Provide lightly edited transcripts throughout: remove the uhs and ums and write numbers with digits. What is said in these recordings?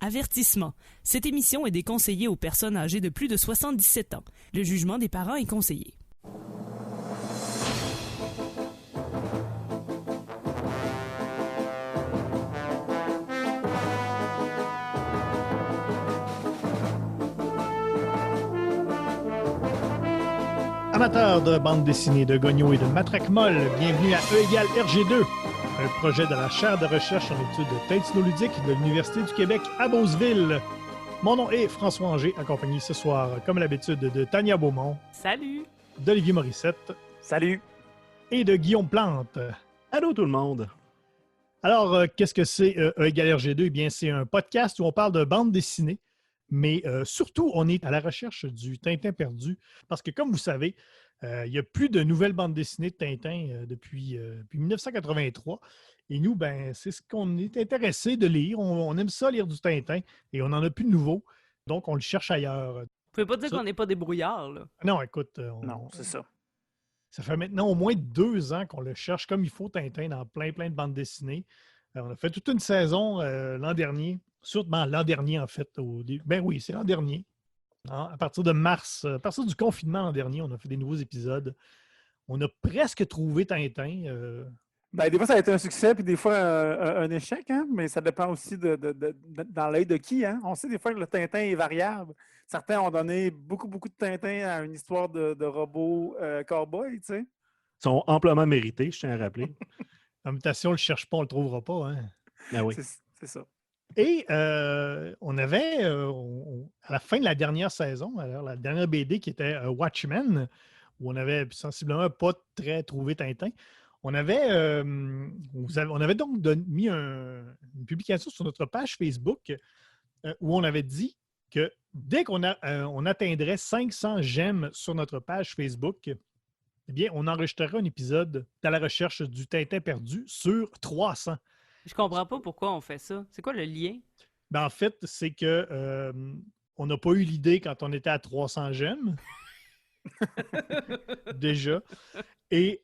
Avertissement. Cette émission est déconseillée aux personnes âgées de plus de 77 ans. Le jugement des parents est conseillé. Amateurs de bande dessinée, de gognos et de matraques molles, bienvenue à E égale RG2, un projet de la chaire de recherche en études technoludiques de l'Université du Québec à Beauceville. Mon nom est François Anger, accompagné ce soir, comme à l'habitude, de Tania Beaumont. Salut! D'Olivier Morissette. Salut! Et de Guillaume Plante. Allô tout le monde! Alors, qu'est-ce que c'est E égale RG2? Eh bien, c'est un podcast où on parle de bande dessinée. Mais surtout, on est à la recherche du Tintin perdu parce que, comme vous savez, il n'y a plus de nouvelles bandes dessinées de Tintin depuis 1983. Et nous, ben, c'est ce qu'on est intéressé de lire. On aime ça, lire du Tintin, et on n'en a plus de nouveau. Donc, on le cherche ailleurs. Vous pouvez pas dire qu'on n'est pas des brouillards, là. Non, écoute, Non, c'est ça. Ça fait maintenant au moins 2 ans qu'on le cherche comme il faut, Tintin, dans plein de bandes dessinées. On a fait toute une saison l'an dernier. Sûrement l'an dernier, en fait. Ben oui, c'est l'an dernier. À partir de mars, à partir du confinement l'an dernier, on a fait des nouveaux épisodes. On a presque trouvé Tintin. Ben, des fois, ça a été un succès, puis des fois, un échec, hein? Mais ça dépend aussi dans l'œil de qui. Hein? On sait des fois que le Tintin est variable. Certains ont donné beaucoup de Tintin à une histoire de robots cow-boy, tu sais. Ils sont amplement mérités, je tiens à rappeler. En même temps, si on ne le cherche pas, on ne le trouvera pas. Hein? Ah oui. C'est ça. Et on avait, à la fin de la dernière saison, alors la dernière BD qui était Watchmen, où on avait sensiblement pas très trouvé Tintin, on avait donc mis une publication sur notre page Facebook où on avait dit que dès qu'on atteindrait 500 j'aime sur notre page Facebook, eh bien, on enregistrerait un épisode à la recherche du Tintin perdu sur 300. Je comprends pas pourquoi on fait ça. C'est quoi le lien? Ben, en fait, c'est que on n'a pas eu l'idée quand on était à 300 j'aime. Déjà. Et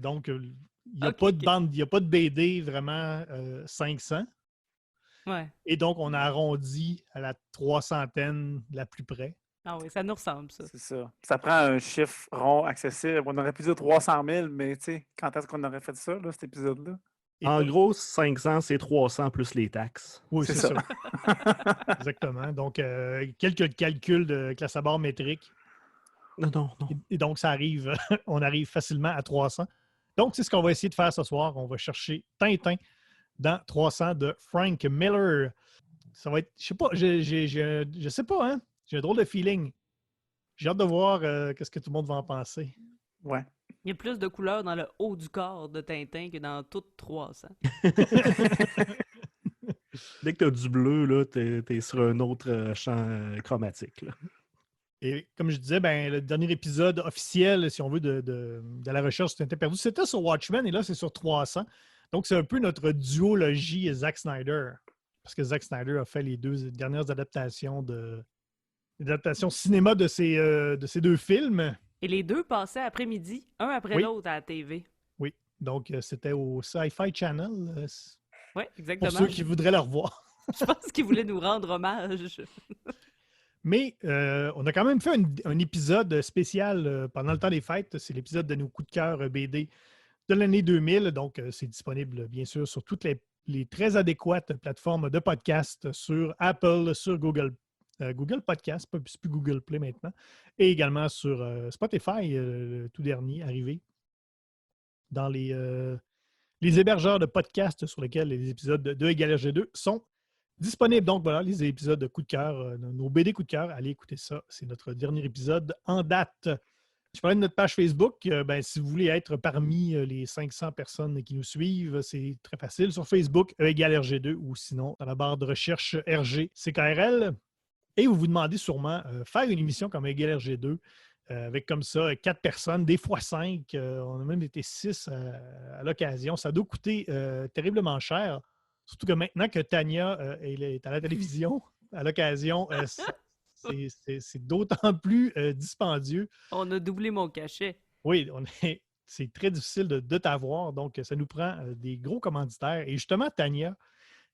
donc, il n'y a pas de bande, il n'y a pas de BD vraiment 500. Ouais. Et donc, on a arrondi à la 300e la plus près. Ah oui, ça nous ressemble, ça. C'est ça. Ça prend un chiffre rond accessible. On aurait pu dire 300 000, mais tu sais, quand est-ce qu'on aurait fait ça, là, cet épisode-là? En gros, 500, c'est 300 plus les taxes. Oui, c'est ça. Exactement. Donc, quelques calculs de classe à barre métrique. Non. Et donc, ça arrive, on arrive facilement à 300. Donc, c'est ce qu'on va essayer de faire ce soir. On va chercher Tintin dans 300 de Frank Miller. Ça va être, je sais pas, je sais pas, hein? J'ai un drôle de feeling. J'ai hâte de voir qu'est-ce que tout le monde va en penser. Ouais. Il y a plus de couleurs dans le haut du corps de Tintin que dans toutes 300. Dès que tu as du bleu, là, t'es sur un autre champ chromatique. Là. Et comme je disais, ben, le dernier épisode officiel, si on veut, de la recherche sur Tintin perdu, c'était sur Watchmen et là, c'est sur 300. Donc, c'est un peu notre duologie Zack Snyder. Parce que Zack Snyder a fait les 2 dernières adaptations cinéma de ces 2 films. Et les 2 passaient après-midi, un après l'autre à la TV. Oui, donc c'était au Sci-Fi Channel. Oui, exactement. Pour ceux qui voudraient le revoir. Je pense qu'ils voulaient nous rendre hommage. Mais on a quand même fait un épisode spécial pendant le temps des fêtes. C'est l'épisode de nos coups de cœur BD de l'année 2000. Donc, c'est disponible, bien sûr, sur toutes les très adéquates plateformes de podcast, sur Apple, sur Google Podcast, c'est plus Google Play maintenant, et également sur Spotify, le tout dernier arrivé, dans les hébergeurs de podcasts sur lesquels les épisodes de égale RG2 sont disponibles. Donc voilà, les épisodes de coup de cœur, nos BD coup de cœur, allez écouter ça. C'est notre dernier épisode en date. Je parlais de notre page Facebook. Si vous voulez être parmi les 500 personnes qui nous suivent, c'est très facile. Sur Facebook, E égale RG2 ou sinon dans la barre de recherche RG CKRL. Et vous vous demandez sûrement, faire une émission comme E égale RG2 avec comme ça 4 personnes, des fois 5, on a même été 6 à l'occasion. Ça doit coûter terriblement cher. Surtout que maintenant que Tania est à la télévision, à l'occasion, c'est d'autant plus dispendieux. On a doublé mon cachet. Oui, c'est très difficile de t'avoir. Donc, ça nous prend des gros commanditaires. Et justement, Tania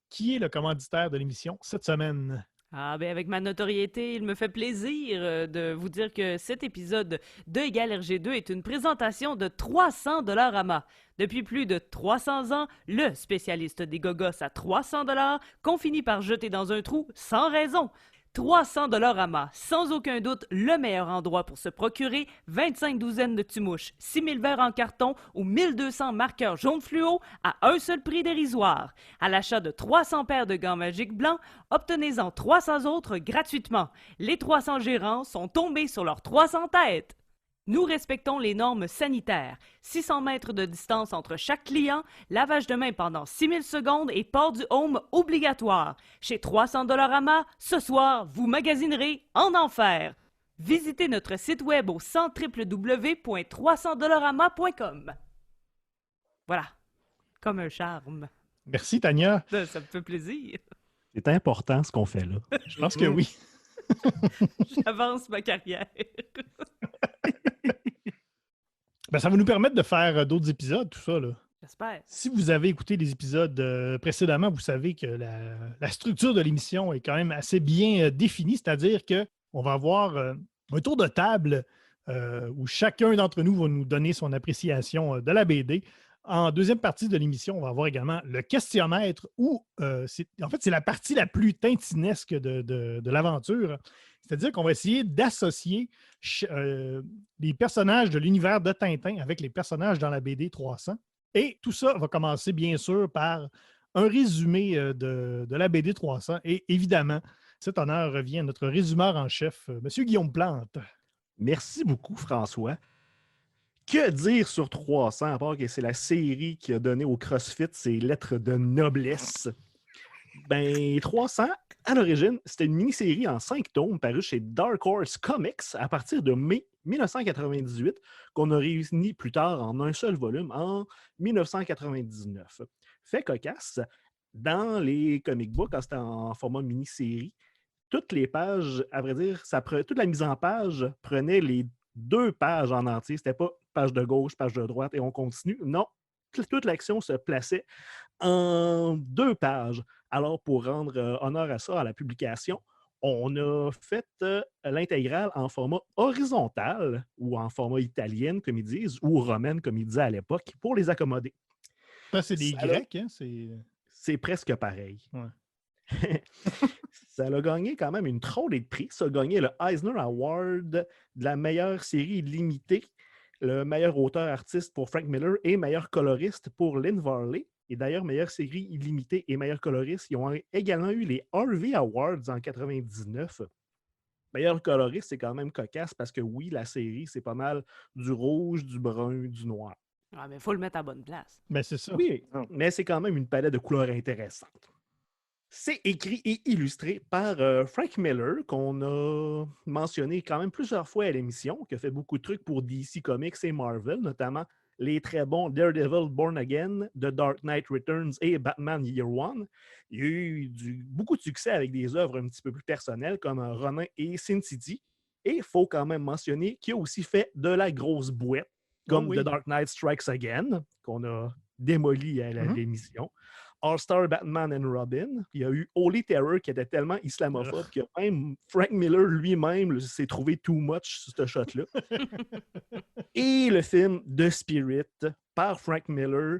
qui est le commanditaire de l'émission cette semaine? Ah, ben avec ma notoriété, il me fait plaisir de vous dire que cet épisode de Égal RG2 est une présentation de 300 $AMA. Depuis plus de 300 ans, le spécialiste des gogos à 300 $ qu'on finit par jeter dans un trou sans raison. 300 $ AMA, sans aucun doute le meilleur endroit pour se procurer 25 douzaines de tumouches, 6000 verres en carton ou 1200 marqueurs jaunes fluo à un seul prix dérisoire. À l'achat de 300 paires de gants magiques blancs, obtenez-en 300 autres gratuitement. Les 300 gérants sont tombés sur leurs 300 têtes. Nous respectons les normes sanitaires. 600 mètres de distance entre chaque client, lavage de main pendant 6000 secondes et port du home obligatoire. Chez 300 $ AMA, ce soir, vous magasinerez en enfer. Visitez notre site web au www.300$ama.com. Voilà, comme un charme. Merci, Tania. Ça me fait plaisir. C'est important ce qu'on fait là. Je pense que oui. J'avance ma carrière. Ben, ça va nous permettre de faire d'autres épisodes, tout ça, là. J'espère. Si vous avez écouté les épisodes précédemment, vous savez que la structure de l'émission est quand même assez bien définie, c'est-à-dire qu'on va avoir un tour de table où chacun d'entre nous va nous donner son appréciation de la BD. En deuxième partie de l'émission, on va avoir également le questionnaire où, c'est la partie la plus tintinesque de l'aventure. C'est-à-dire qu'on va essayer d'associer les personnages de l'univers de Tintin avec les personnages dans la BD 300. Et tout ça va commencer, bien sûr, par un résumé de la BD 300. Et évidemment, cet honneur revient à notre résumeur en chef, M. Guillaume Plante. Merci beaucoup, François. Que dire sur 300, à part que c'est la série qui a donné au CrossFit ses lettres de noblesse? Ben, 300, à l'origine, c'était une mini-série en 5 tomes parue chez Dark Horse Comics à partir de mai 1998, qu'on a réuni plus tard en un seul volume en 1999. Fait cocasse, dans les comic books, quand c'était en format mini-série, toutes les pages, à vrai dire, toute la mise en page prenait les 2 pages en entier. C'était pas page de gauche, page de droite et on continue. Non, toute l'action se plaçait en 2 pages. Alors, pour rendre honneur à ça, à la publication, on a fait l'intégrale en format horizontal ou en format italien, comme ils disent, ou romaine, comme ils disaient à l'époque, pour les accommoder. Ça, c'est des Grecs, hein? C'est presque pareil. Ouais. Ça a gagné quand même une trône de prix. Ça a gagné le Eisner Award de la meilleure série limitée, le meilleur auteur-artiste pour Frank Miller et meilleur coloriste pour Lynn Varley. Et d'ailleurs, meilleure série illimitée et meilleur coloriste, ils ont également eu les Harvey Awards en 1999. Meilleur coloriste, c'est quand même cocasse parce que oui, la série, c'est pas mal du rouge, du brun, du noir. Ah, mais il faut le mettre à bonne place. Ben, c'est ça. Oui, mais c'est quand même une palette de couleurs intéressante. C'est écrit et illustré par Frank Miller, qu'on a mentionné quand même plusieurs fois à l'émission, qui a fait beaucoup de trucs pour DC Comics et Marvel, notamment les très bons Daredevil Born Again, The Dark Knight Returns et Batman Year One. Il y a eu beaucoup de succès avec des œuvres un petit peu plus personnelles comme Ronin et Sin City. Et il faut quand même mentionner qu'il a aussi fait de la grosse bouette, comme The Dark Knight Strikes Again, qu'on a démoli à l'émission. All-Star Batman and Robin. Il y a eu Holy Terror qui était tellement islamophobe que même Frank Miller lui-même s'est trouvé too much sur ce shot-là. Et le film The Spirit par Frank Miller,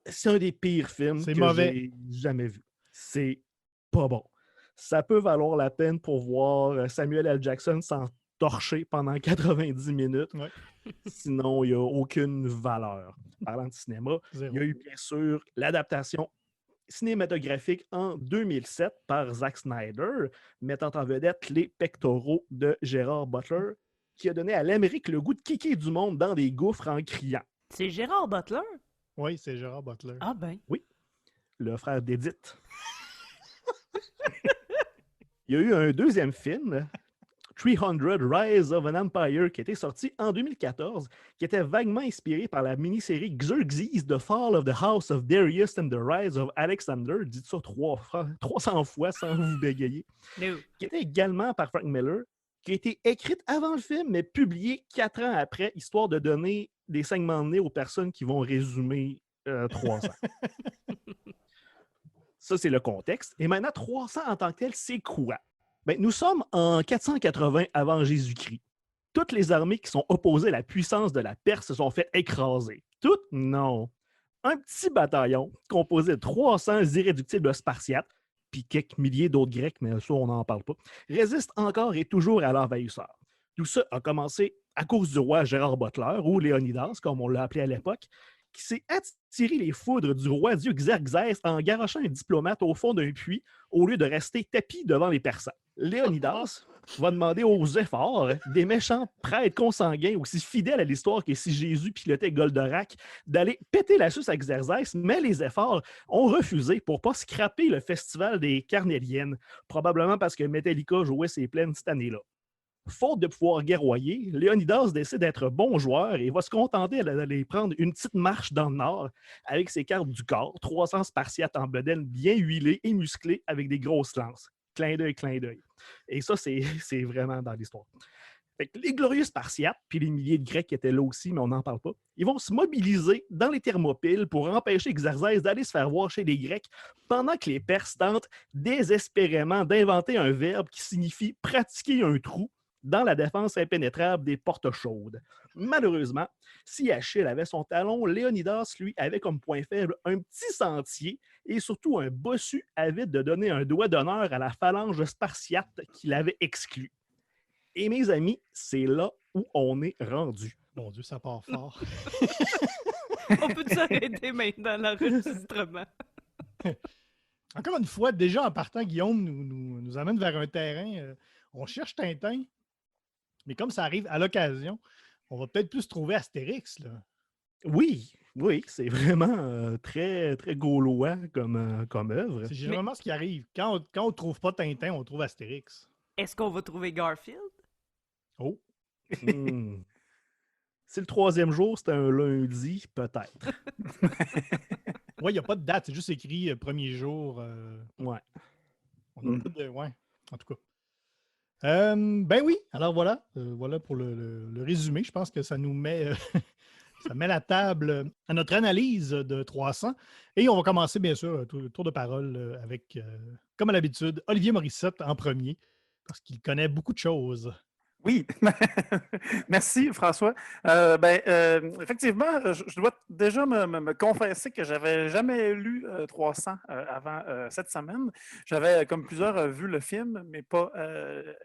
c'est un des pires films que j'ai jamais vu. C'est pas bon. Ça peut valoir la peine pour voir Samuel L. Jackson s'entorcher pendant 90 minutes. Ouais. Sinon, il n'y a aucune valeur. Parlant de cinéma, Zéro. il y a eu bien sûr l'adaptation cinématographique en 2007 par Zack Snyder, mettant en vedette les pectoraux de Gérard Butler, qui a donné à l'Amérique le goût de kicker du monde dans des gouffres en criant. C'est Gérard Butler? Oui, c'est Gérard Butler. Ah ben. Oui, le frère d'Edith. Il y a eu un deuxième film, 300 Rise of an Empire, qui était sorti en 2014, qui était vaguement inspiré par la mini-série Xerxes, The Fall of the House of Darius and the Rise of Alexander, dites ça 300 fois sans vous bégayer, qui était également par Frank Miller, qui a été écrite avant le film, mais publiée 4 ans après, histoire de donner des segments de nez aux personnes qui vont résumer 300. Ça, c'est le contexte. Et maintenant, 300 en tant que tel, c'est quoi? Ben, nous sommes en 480 avant Jésus-Christ. Toutes les armées qui sont opposées à la puissance de la Perse se sont fait écraser. Toutes? Non. Un petit bataillon composé de 300 irréductibles Spartiates, puis quelques milliers d'autres Grecs, mais ça, on n'en parle pas, résiste encore et toujours à l'envahisseur. Tout ça a commencé à cause du roi Gérard Butler, ou Léonidas, comme on l'a appelé à l'époque, qui s'est attiré les foudres du roi dieu Xerxès en garochant un diplomate au fond d'un puits au lieu de rester tapi devant les Persans. Léonidas va demander aux efforts des méchants prêtres consanguins aussi fidèles à l'histoire que si Jésus pilotait Goldorak d'aller péter la suce à Xerxès, mais les efforts ont refusé pour ne pas scraper le festival des Carnéliennes, probablement parce que Metallica jouait ses plaines cette année-là. Faute de pouvoir guerroyer, Léonidas décide d'être bon joueur et va se contenter d'aller prendre une petite marche dans le nord avec ses cartes du corps, 300 Spartiates en bedaine bien huilés et musclés avec des grosses lances. Clin d'œil, clin d'œil. Et ça, c'est vraiment dans l'histoire. Fait que les glorieux Spartiates, puis les milliers de Grecs qui étaient là aussi, mais on n'en parle pas, ils vont se mobiliser dans les Thermopyles pour empêcher Xerxès d'aller se faire voir chez les Grecs pendant que les Perses tentent désespérément d'inventer un verbe qui signifie pratiquer un trou dans la défense impénétrable des portes chaudes. Malheureusement, si Achille avait son talon, Léonidas, lui, avait comme point faible un petit sentier et surtout un bossu avide de donner un doigt d'honneur à la phalange spartiate qu'il avait exclue. Et mes amis, c'est là où on est rendu. Mon Dieu, ça part fort. On peut s'arrêter maintenant l'enregistrement. Encore une fois, déjà en partant, Guillaume nous amène vers un terrain. On cherche Tintin, mais comme ça arrive à l'occasion, on va peut-être plus trouver Astérix, là. Oui, c'est vraiment très, très gaulois comme œuvre. C'est généralement ce qui arrive. Quand on ne trouve pas Tintin, on trouve Astérix. Est-ce qu'on va trouver Garfield? Oh! Hmm. Si le troisième jour, c'était un lundi, peut-être. Oui, il n'y a pas de date, c'est juste écrit premier jour. Ouais. On n'a pas de. Ouais, en tout cas. Ben oui, alors voilà. Voilà pour le résumé. Je pense que ça nous met. Ça met la table à notre analyse de 300. Et on va commencer, bien sûr, tour de parole avec, comme à l'habitude, Olivier Morissette en premier, parce qu'il connaît beaucoup de choses. Oui, merci François. Effectivement, je dois déjà me confesser que j'avais jamais lu 300 avant cette semaine. J'avais, comme plusieurs, vu le film, mais pas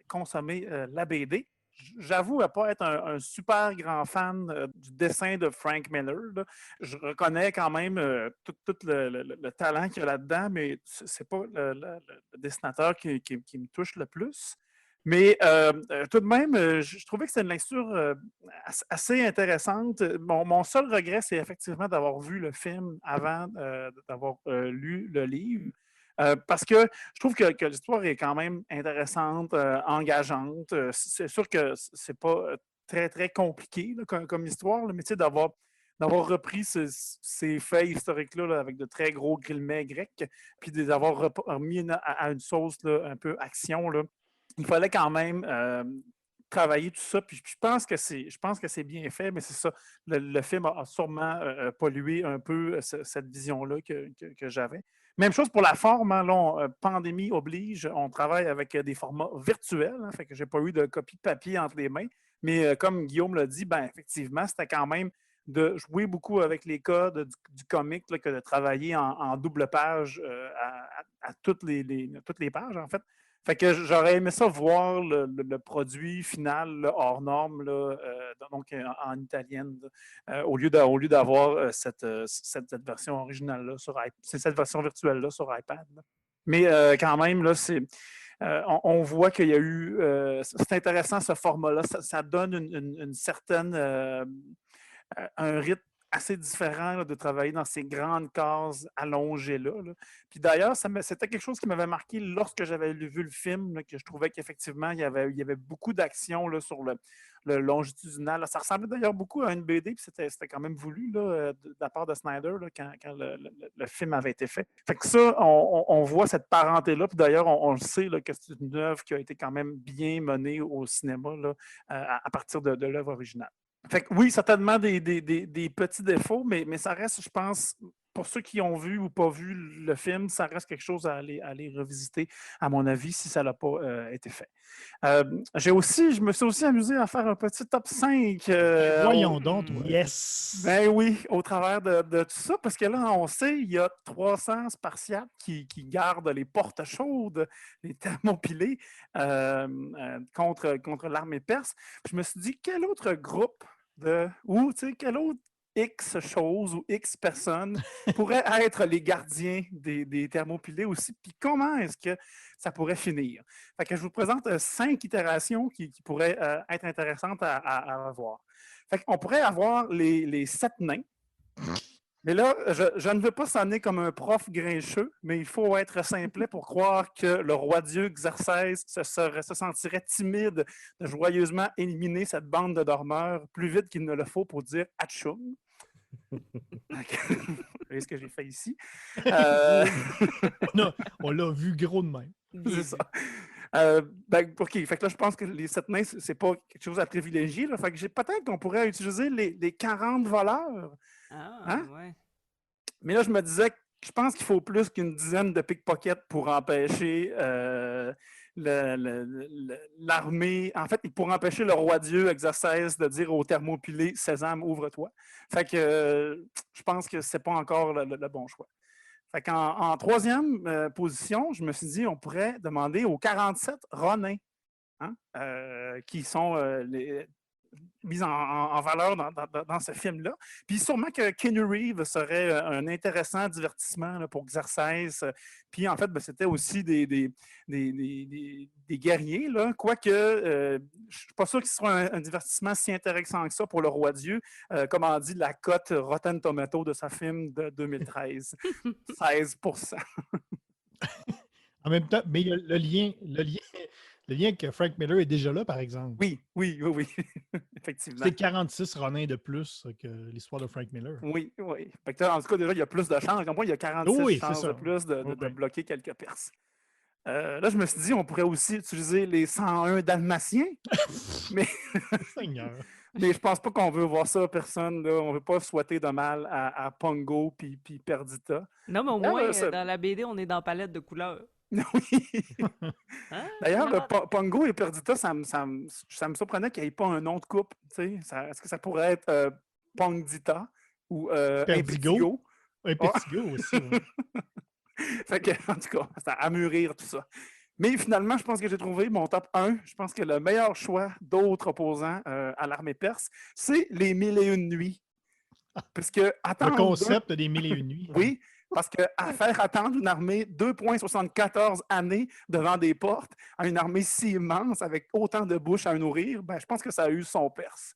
consommé la BD. J'avoue à pas être un super grand fan du dessin de Frank Miller, là. Je reconnais quand même tout le talent qu'il y a là-dedans, mais c'est pas le dessinateur qui me touche le plus. Mais tout de même, je trouvais que c'était une lecture assez intéressante. Mon seul regret, c'est effectivement d'avoir vu le film avant d'avoir lu le livre. Parce que je trouve que l'histoire est quand même intéressante, engageante. C'est sûr que c'est pas très, très compliqué là, comme histoire, là, mais tu sais, d'avoir repris ces faits historiques-là là, avec de très gros guillemets grecs, puis de les avoir remis à une sauce là, un peu action, là. Il fallait quand même travailler tout ça. Puis je pense que c'est bien fait, mais c'est ça. Le film a sûrement pollué un peu cette vision-là que j'avais. Même chose pour la forme. Hein, là, pandémie oblige, on travaille avec des formats virtuels. Hein, fait que je n'ai pas eu de copie de papier entre les mains. Mais comme Guillaume l'a dit, ben effectivement, c'était quand même de jouer beaucoup avec les codes du comic là, que de travailler en double page à toutes les pages, en fait. Fait que j'aurais aimé ça voir le produit final là, hors norme, là, donc en italienne, au lieu d'avoir cette version originale-là sur iPad. C'est cette version virtuelle-là sur iPad. Là. Mais quand même, là, on voit qu'il y a eu. C'est intéressant ce format-là. Ça donne une certaine. Un rythme assez différent là, de travailler dans ces grandes cases allongées-là. Là. Puis d'ailleurs, c'était quelque chose qui m'avait marqué lorsque j'avais vu le film, là, que je trouvais qu'effectivement, il y avait beaucoup d'action là, sur le longitudinal. Là. Ça ressemblait d'ailleurs beaucoup à une BD, puis c'était quand même voulu là, de la part de Snyder là, quand le film avait été fait. Fait que ça, on voit cette parenté-là, puis d'ailleurs, on le sait là, que c'est une œuvre qui a été quand même bien menée au cinéma là, à partir de l'œuvre originale. Fait que oui, certainement des petits défauts, mais ça reste, je pense, pour ceux qui ont vu ou pas vu le film, ça reste quelque chose à aller revisiter, à mon avis, si ça n'a pas été fait. Je me suis aussi amusé à faire un petit top 5. Voyons donc, toi. Yes! Ben oui, au travers de tout ça, parce que là, on sait, il y a 300 Spartiates qui gardent les portes chaudes, les thermopylées contre l'armée perse. Je me suis dit, quel autre groupe quel autre X choses ou X personnes pourraient être les gardiens des thermopylées aussi, puis comment est-ce que ça pourrait finir? Fait que je vous présente 5 itérations qui pourraient être intéressantes à voir. Fait qu'on pourrait avoir les 7 nains. Mais là, je ne veux pas sonner comme un prof grincheux, mais il faut être simplet pour croire que le roi-dieu Xerxès se sentirait timide de joyeusement éliminer cette bande de dormeurs plus vite qu'il ne le faut pour dire « Atchoum ». Vous voyez ce que j'ai fait ici? On l'a vu gros de même. C'est ça. OK. Fait que là, je pense que les 7 nains, c'est pas quelque chose à privilégier. Là. Fait que peut-être qu'on pourrait utiliser les 40 voleurs. Ah, ouais. Mais là, je me disais que je pense qu'il faut plus qu'une dizaine de pickpockets pour empêcher l'armée. En fait, pour empêcher le roi-dieu Xerxès de dire aux thermopylées « Sésame, ouvre-toi ». Fait que je pense que c'est pas encore le bon choix. Fait qu'en troisième position, je me suis dit on pourrait demander aux 47 Ronins, qui sont mis en valeur dans ce film-là. Puis sûrement que Keanu Reeves serait un intéressant divertissement là, pour Xerxès. Puis en fait, c'était aussi des guerriers, là. Quoique, je ne suis pas sûr que ce soit un divertissement si intéressant que ça pour le roi-dieu. Comme on dit, la cote Rotten Tomato de sa film de 2013, 16%. En même temps, mais il y a le lien que Frank Miller est déjà là, par exemple. Oui. Effectivement. C'est 46 Ronins de plus que l'histoire de Frank Miller. Oui. Fait que en tout cas, déjà, il y a plus de chances. Comme moi, il y a 46 chances de plus de bloquer quelques perses. Là, je me suis dit, on pourrait aussi utiliser les 101 Dalmatiens. mais Seigneur. Mais je pense pas qu'on veut voir ça, personne. Là. On veut pas souhaiter de mal à Pongo puis Perdita. Non, mais au moins, dans la BD, on est dans palette de couleurs. Oui. Hein? D'ailleurs, Pongo et Perdita, ça me surprenait qu'il n'y ait pas un nom de couple. Est-ce que ça pourrait être Pongdita ou Perdigo? Perdigo aussi. Ouais. Fait que, en tout cas, ça a mûrir tout ça. Mais finalement, je pense que j'ai trouvé mon top 1. Je pense que le meilleur choix d'autres opposants à l'armée perse, c'est les 1001 nuits. Parce que le concept des 1001 nuits. Oui. Parce qu'à faire attendre une armée 2,74 années devant des portes à une armée si immense avec autant de bouches à nourrir, je pense que ça a eu son perse.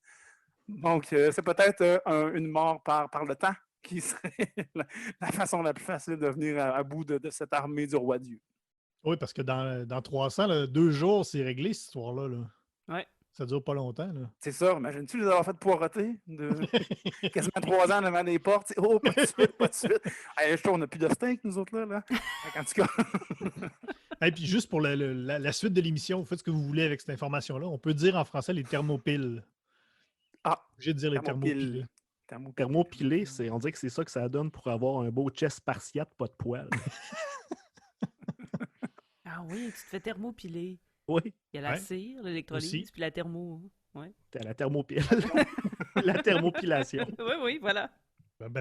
Donc, c'est peut-être une mort par le temps qui serait la façon la plus facile de venir à bout de cette armée du roi-dieu. Oui, parce que dans 300, 2 jours, c'est réglé, cette histoire-là. Là. Ouais. Ça dure pas longtemps. Là. C'est ça. Imagines-tu les avoir fait poireauter de quasiment 3 ans devant les portes? Oh, pas de suite. Hey, on n'a plus de steak, nous autres, là. En tout cas. Et puis, juste pour la suite de l'émission, vous faites ce que vous voulez avec cette information-là. On peut dire en français les thermopiles. J'ai de dire les thermopiles. Thermopilé, on dirait que c'est ça que ça donne pour avoir un beau chest spartiate, pas de poils. Ah oui, tu te fais thermopiler. Oui. Il y a la cire, l'électrolyse, puis la thermo. Ouais. T'as la thermopile. La thermopilation. Oui, voilà.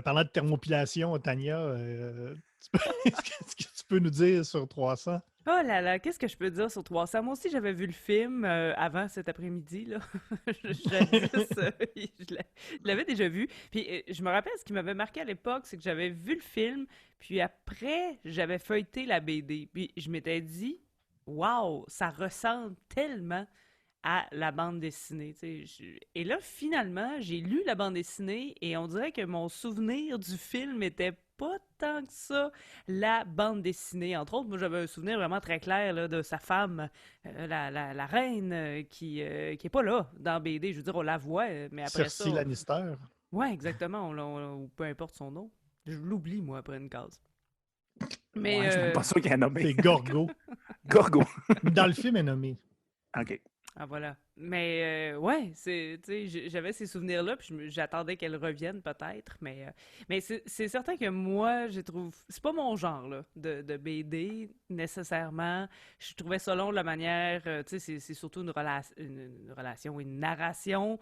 Parlant de thermopilation, Tania, est-ce que tu peux nous dire sur 300? Oh là là, qu'est-ce que je peux dire sur 300? Moi aussi, j'avais vu le film avant cet après-midi. Là. Je l'avais déjà vu. Puis je me rappelle, ce qui m'avait marqué à l'époque, c'est que j'avais vu le film, puis après, j'avais feuilleté la BD. Puis je m'étais dit, waouh, ça ressemble tellement à la bande dessinée. Et là, finalement, j'ai lu la bande dessinée et on dirait que mon souvenir du film était pas tant que ça la bande dessinée. Entre autres, moi, j'avais un souvenir vraiment très clair là, de sa femme, la reine, qui est pas là dans BD. Je veux dire, on la voit, mais après Cersei Lannister. Ouais, exactement. Ou peu importe son nom. Je l'oublie, moi, après une case. Mais je suis même pas sûr qu'il a nommé. C'est Gorgo. Gorgo. Dans le film, elle est nommée. OK. Ah voilà. Mais ouais, j'avais ces souvenirs-là, puis j'attendais qu'elles reviennent peut-être, mais c'est certain que moi, je trouve, c'est pas mon genre là, de BD nécessairement. Je trouvais ça long de la manière, c'est surtout une relation, une narration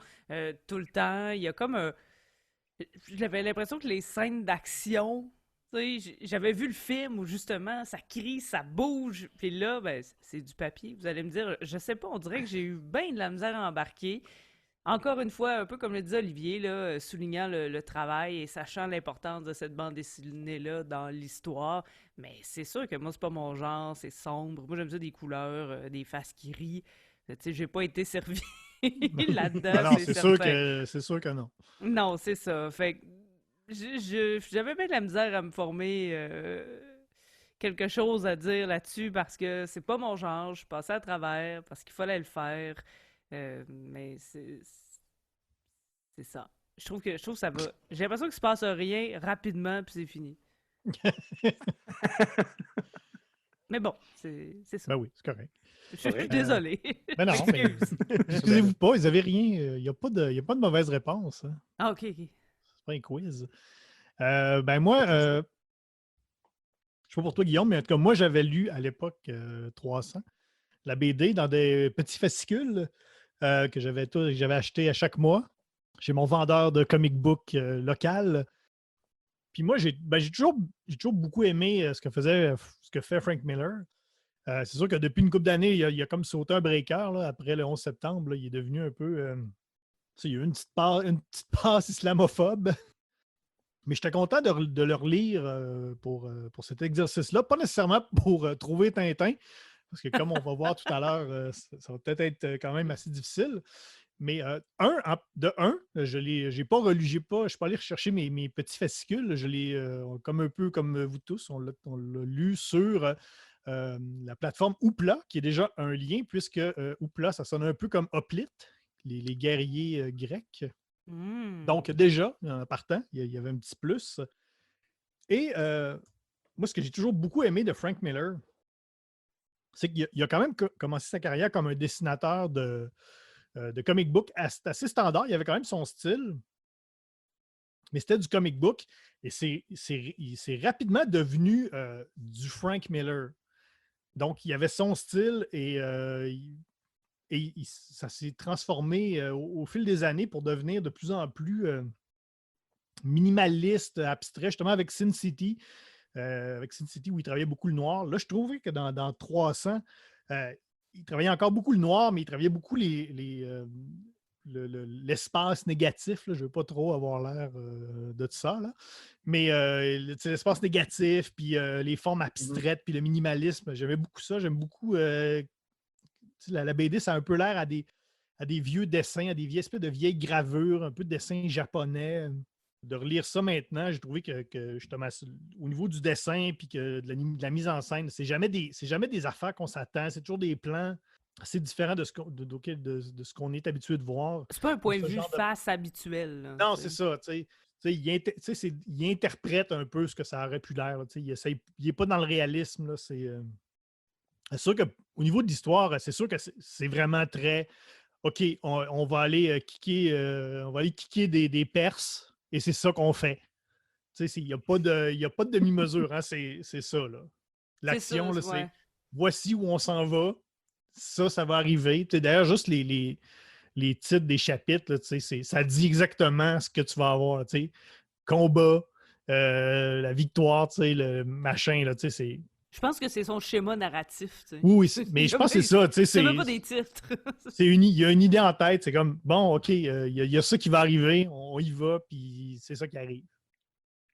tout le temps. Il y a comme j'avais l'impression que les scènes d'action, j'avais vu le film où justement ça crie, ça bouge, puis là, ben, c'est du papier. Vous allez me dire, je sais pas, on dirait que j'ai eu bien de la misère à embarquer. Encore une fois, un peu comme le disait Olivier, là, soulignant le travail et sachant l'importance de cette bande dessinée-là dans l'histoire. Mais c'est sûr que moi, c'est pas mon genre, c'est sombre. Moi, j'aime ça des couleurs, des faces qui rient. Tu sais, j'ai pas été servi Non, là-dedans, non, c'est certain. c'est sûr que non. Non, c'est ça. Fait que j'avais bien de la misère à me former quelque chose à dire là-dessus parce que c'est pas mon genre. Je passais à travers parce qu'il fallait le faire. Mais c'est ça. Je trouve que ça va. J'ai l'impression qu'il se passe rien rapidement puis c'est fini. Mais bon, c'est ça. Ben oui, c'est correct. Je suis Correct. désolé. Ben non, mais M'excuse. excusez-vous pas, ils n'avaient rien. Il n'y a pas de, il y a pas de mauvaise réponse, hein. Ah, ok, ok. C'est pas un quiz. Ben moi, je sais pas pour toi, Guillaume, mais en tout cas, moi, j'avais lu à l'époque 300, la BD dans des petits fascicules que j'avais acheté à chaque mois chez mon vendeur de comic book local. Puis moi, j'ai toujours beaucoup aimé ce que fait Frank Miller. C'est sûr que depuis une couple d'années, il a comme sauté un breaker là, après le 11 septembre. Là, il est devenu un peu. Il y a eu une petite passe islamophobe. Mais j'étais content de le relire pour cet exercice-là. Pas nécessairement pour trouver Tintin, parce que comme on va voir tout à l'heure, ça va peut-être être quand même assez difficile. Mais j'ai pas relu, je suis pas allé rechercher mes petits fascicules. Je l'ai, comme un peu comme vous tous, on l'a lu sur la plateforme Hoopla, qui est déjà un lien, puisque Hoopla, ça sonne un peu comme Hoplite, les guerriers grecs. Hmm. Donc, déjà, en partant, il y avait un petit plus. Et moi, ce que j'ai toujours beaucoup aimé de Frank Miller, c'est qu'il a quand même commencé sa carrière comme un dessinateur de comic book assez standard. Il avait quand même son style, mais c'était du comic book. Et c'est rapidement devenu du Frank Miller. Donc, il avait son style et ça s'est transformé au fil des années pour devenir de plus en plus minimaliste, abstrait, justement avec Sin City. Où il travaillait beaucoup le noir. Là, je trouvais que dans 300, il travaillait encore beaucoup le noir, mais il travaillait beaucoup l'espace négatif. Là. Je ne veux pas trop avoir l'air de ça. Là. Mais l'espace négatif, puis les formes abstraites, puis le minimalisme, j'aimais beaucoup ça. J'aime beaucoup la BD, ça a un peu l'air à des vieux dessins, à des vieilles espèces de vieilles gravures, un peu de dessins japonais. De relire ça maintenant, j'ai trouvé que justement, au niveau du dessin puis que de la mise en scène, c'est jamais des affaires qu'on s'attend, c'est toujours des plans assez différents de ce qu'on est habitué de voir. C'est pas un Dans point de ce vue genre de- face habituel, là, Non, tu c'est sais. ça, tu sais. Il interprète un peu ce que ça aurait pu l'air. Il n'est pas dans le réalisme. Là, c'est sûr qu'au niveau de l'histoire, c'est sûr que c'est vraiment très OK, on va aller kicker des Perses et c'est ça qu'on fait. Il n'y a pas de demi-mesure, hein, c'est ça. Là. C'est ça, L'action, là, c'est ouais. voici où on s'en va, ça va arriver. D'ailleurs, juste les titres des chapitres, là, ça dit exactement ce que tu vas avoir. Combat, la victoire, le machin, là, c'est. Je pense que c'est son schéma narratif, tu sais. Oui, mais Il y je a pense que même- c'est ça. C'est même pas des titres. Il y a une idée en tête. C'est comme, bon, OK, il y a ça qui va arriver, on y va, puis c'est ça qui arrive.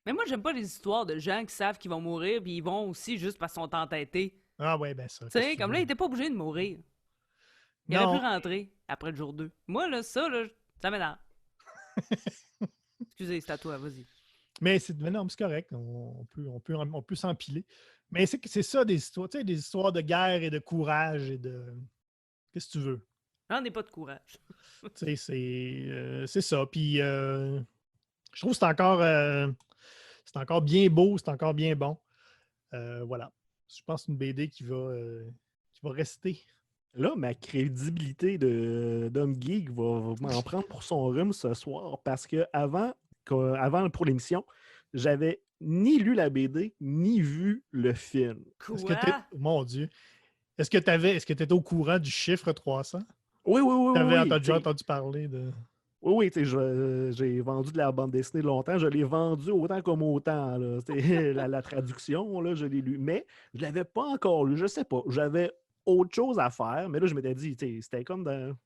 Mais moi, j'aime pas les histoires de gens qui savent qu'ils vont mourir, puis ils vont aussi juste parce qu'ils sont entêtés. Ah ouais, ben ça, Tu qu'est-ce sais, que tu comme là, il veux? était pas obligé de mourir. Il aurait pu Non, rentrer après le jour 2. Moi, là, ça m'énerve. Excusez, c'est à toi, vas-y. mais non, mais c'est correct. On peut s'empiler. Mais c'est ça, des histoires, tu sais, des histoires de guerre et de courage et de. Qu'est-ce que tu veux? J'en ai pas de courage. Tu sais, c'est ça. Puis je trouve que c'est encore bien beau, c'est encore bien bon. Voilà. Je pense que c'est une BD qui va rester Là, ma crédibilité d'homme geek va m'en prendre pour son rhume ce soir parce que avant pour l'émission, j'avais ni lu la BD, ni vu le film. Est-ce que Quoi? mon Dieu. Est-ce que tu étais au courant du chiffre 300? Oui, oui, oui, Tu avais oui. déjà entendu parler de. Oui, oui, tu sais, j'ai vendu de la bande dessinée longtemps. Je l'ai vendu autant comme autant. Là. La traduction, là, je l'ai lu. Mais je ne l'avais pas encore lu. Je sais pas. J'avais autre chose à faire. Mais là, je m'étais dit, tu sais, c'était comme dans.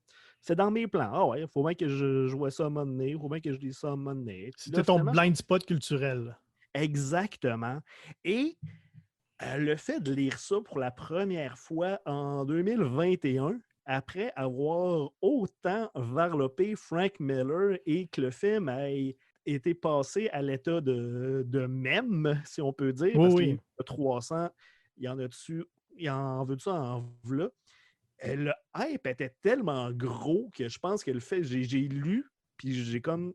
C'est dans mes plans. Ah ouais, il faut bien que je vois ça à un moment donné. Il faut bien que je lise ça à un moment donné. Puis là, C'était ton finalement, blind spot culturel. exactement. Et le fait de lire ça pour la première fois en 2021, après avoir autant varlopé Frank Miller et que le film ait été passé à l'état de mème, si on peut dire, Oui, parce qu'il y oui. en a 300, il y en a dessus, il en veut ça en v'là. Le hype était tellement gros que je pense que le fait, j'ai lu, puis j'étais un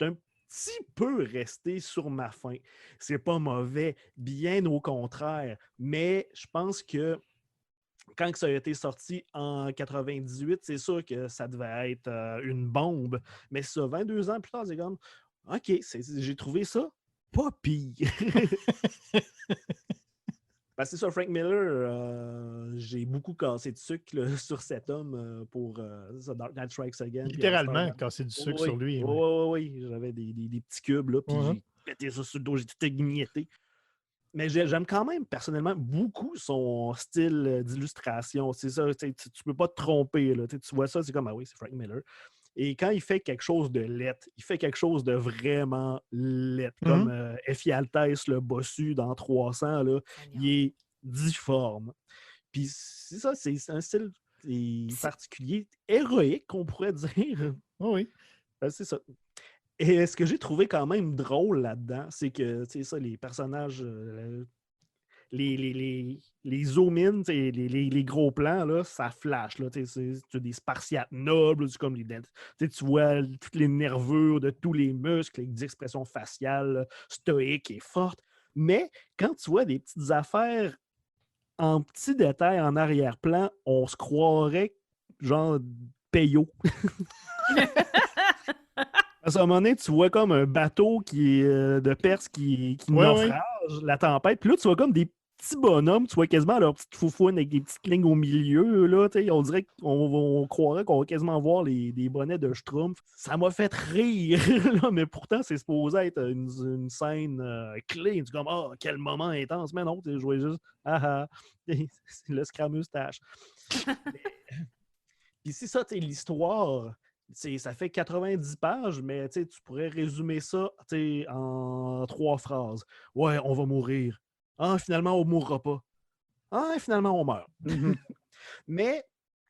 petit peu resté sur ma faim. C'est pas mauvais, bien au contraire, mais je pense que quand ça a été sorti en 98, c'est sûr que ça devait être une bombe. Mais ça, 22 ans plus tard, c'est comme, OK, j'ai trouvé ça pas pire. Ben, c'est ça, Frank Miller, j'ai beaucoup cassé de sucre là, sur cet homme pour Dark Knight Strikes Again. Puis All-Star Littéralement, Batman. casser du sucre sur Oui, lui. oui, Oui. oui, oui. J'avais des petits cubes, là, puis Mhm. j'ai pété ça sur le dos, j'ai tout égnetté. Mais j'aime quand même personnellement beaucoup son style d'illustration. C'est ça, tu peux pas te tromper. Là, tu vois ça, c'est comme, ah oui, c'est Frank Miller. Et quand il fait quelque chose de lettre, il fait quelque chose de vraiment lettre. Comme Mhm. Effie Altesse, le bossu dans 300, là, il Seigneur. est difforme. Puis c'est ça, c'est un style C'est- particulier, héroïque, qu'on pourrait dire. Oui, oui. C'est ça. Et ce que j'ai trouvé quand même drôle là-dedans, c'est que, tu sais, ça, les personnages, les zoom-in, les gros plans, là, ça flash. Là, c'est des spartiates nobles, c'est comme tu vois toutes les nervures de tous les muscles, les expressions faciales stoïques et fortes. Mais quand tu vois des petites affaires en petits détails en arrière-plan, on se croirait genre Peyo. À un moment donné, tu vois comme un bateau de Perse qui Oui, oui. naufrage, la tempête. Puis là, tu vois comme des petits bonhommes, tu vois quasiment leur petite foufoune avec des petites lignes au milieu. Là, on dirait qu'on croirait qu'on va quasiment voir des bonnets de Schtroumpf. Ça m'a fait rire, là, mais pourtant, c'est supposé être une scène clé. Tu dis comme, ah, quel moment intense. Mais non, je jouais juste, ah ah, c'est le scrameustache. Puis c'est ça, l'histoire, ça fait 90 pages, mais tu pourrais résumer ça en 3 phrases. Ouais, on va mourir. Ah, finalement, on ne mourra pas. Ah, finalement, on meurt. Mais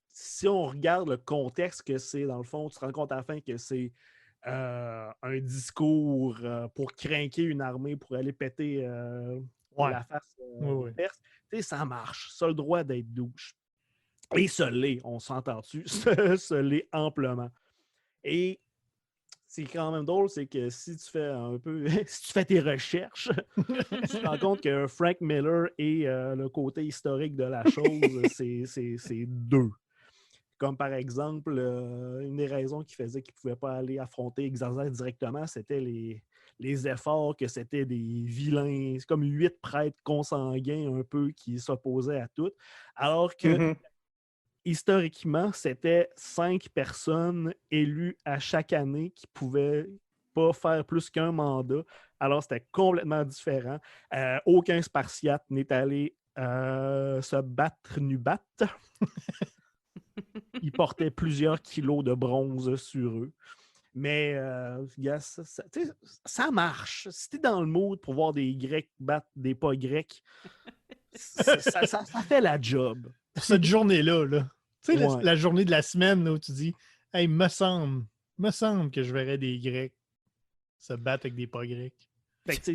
si on regarde le contexte que c'est, dans le fond, tu te rends compte à la fin que c'est un discours pour craquer une armée, pour aller péter Ouais. la face Oui, aux oui. Perses. Ça marche. Ça a le droit d'être douche. Et ce l'est, on s'entend-tu? Ce l'est amplement. Et c'est quand même drôle, c'est que si tu fais un peu, si tu fais tes recherches, tu te rends compte que Frank Miller et le côté historique de la chose, c'est deux. Comme par exemple, une des raisons qui faisait qu'il ne pouvait pas aller affronter Xaxar directement, c'était les efforts que c'était des vilains, c'est comme 8 prêtres consanguins un peu qui s'opposaient à tout. Alors que historiquement, c'était 5 personnes élues à chaque année qui pouvaient pas faire plus qu'un mandat. Alors, c'était complètement différent. Aucun Spartiate n'est allé se battre Nubat. Ils portaient plusieurs kilos de bronze sur eux. Mais ça marche. Si tu es dans le mood pour voir des Grecs battre des pas Grecs, ça fait la job. Pour cette journée-là, là. Tu sais, Ouais. la journée de la semaine là, où tu dis, hey, me semble que je verrais des Grecs se battre avec des pas grecs. Fait que,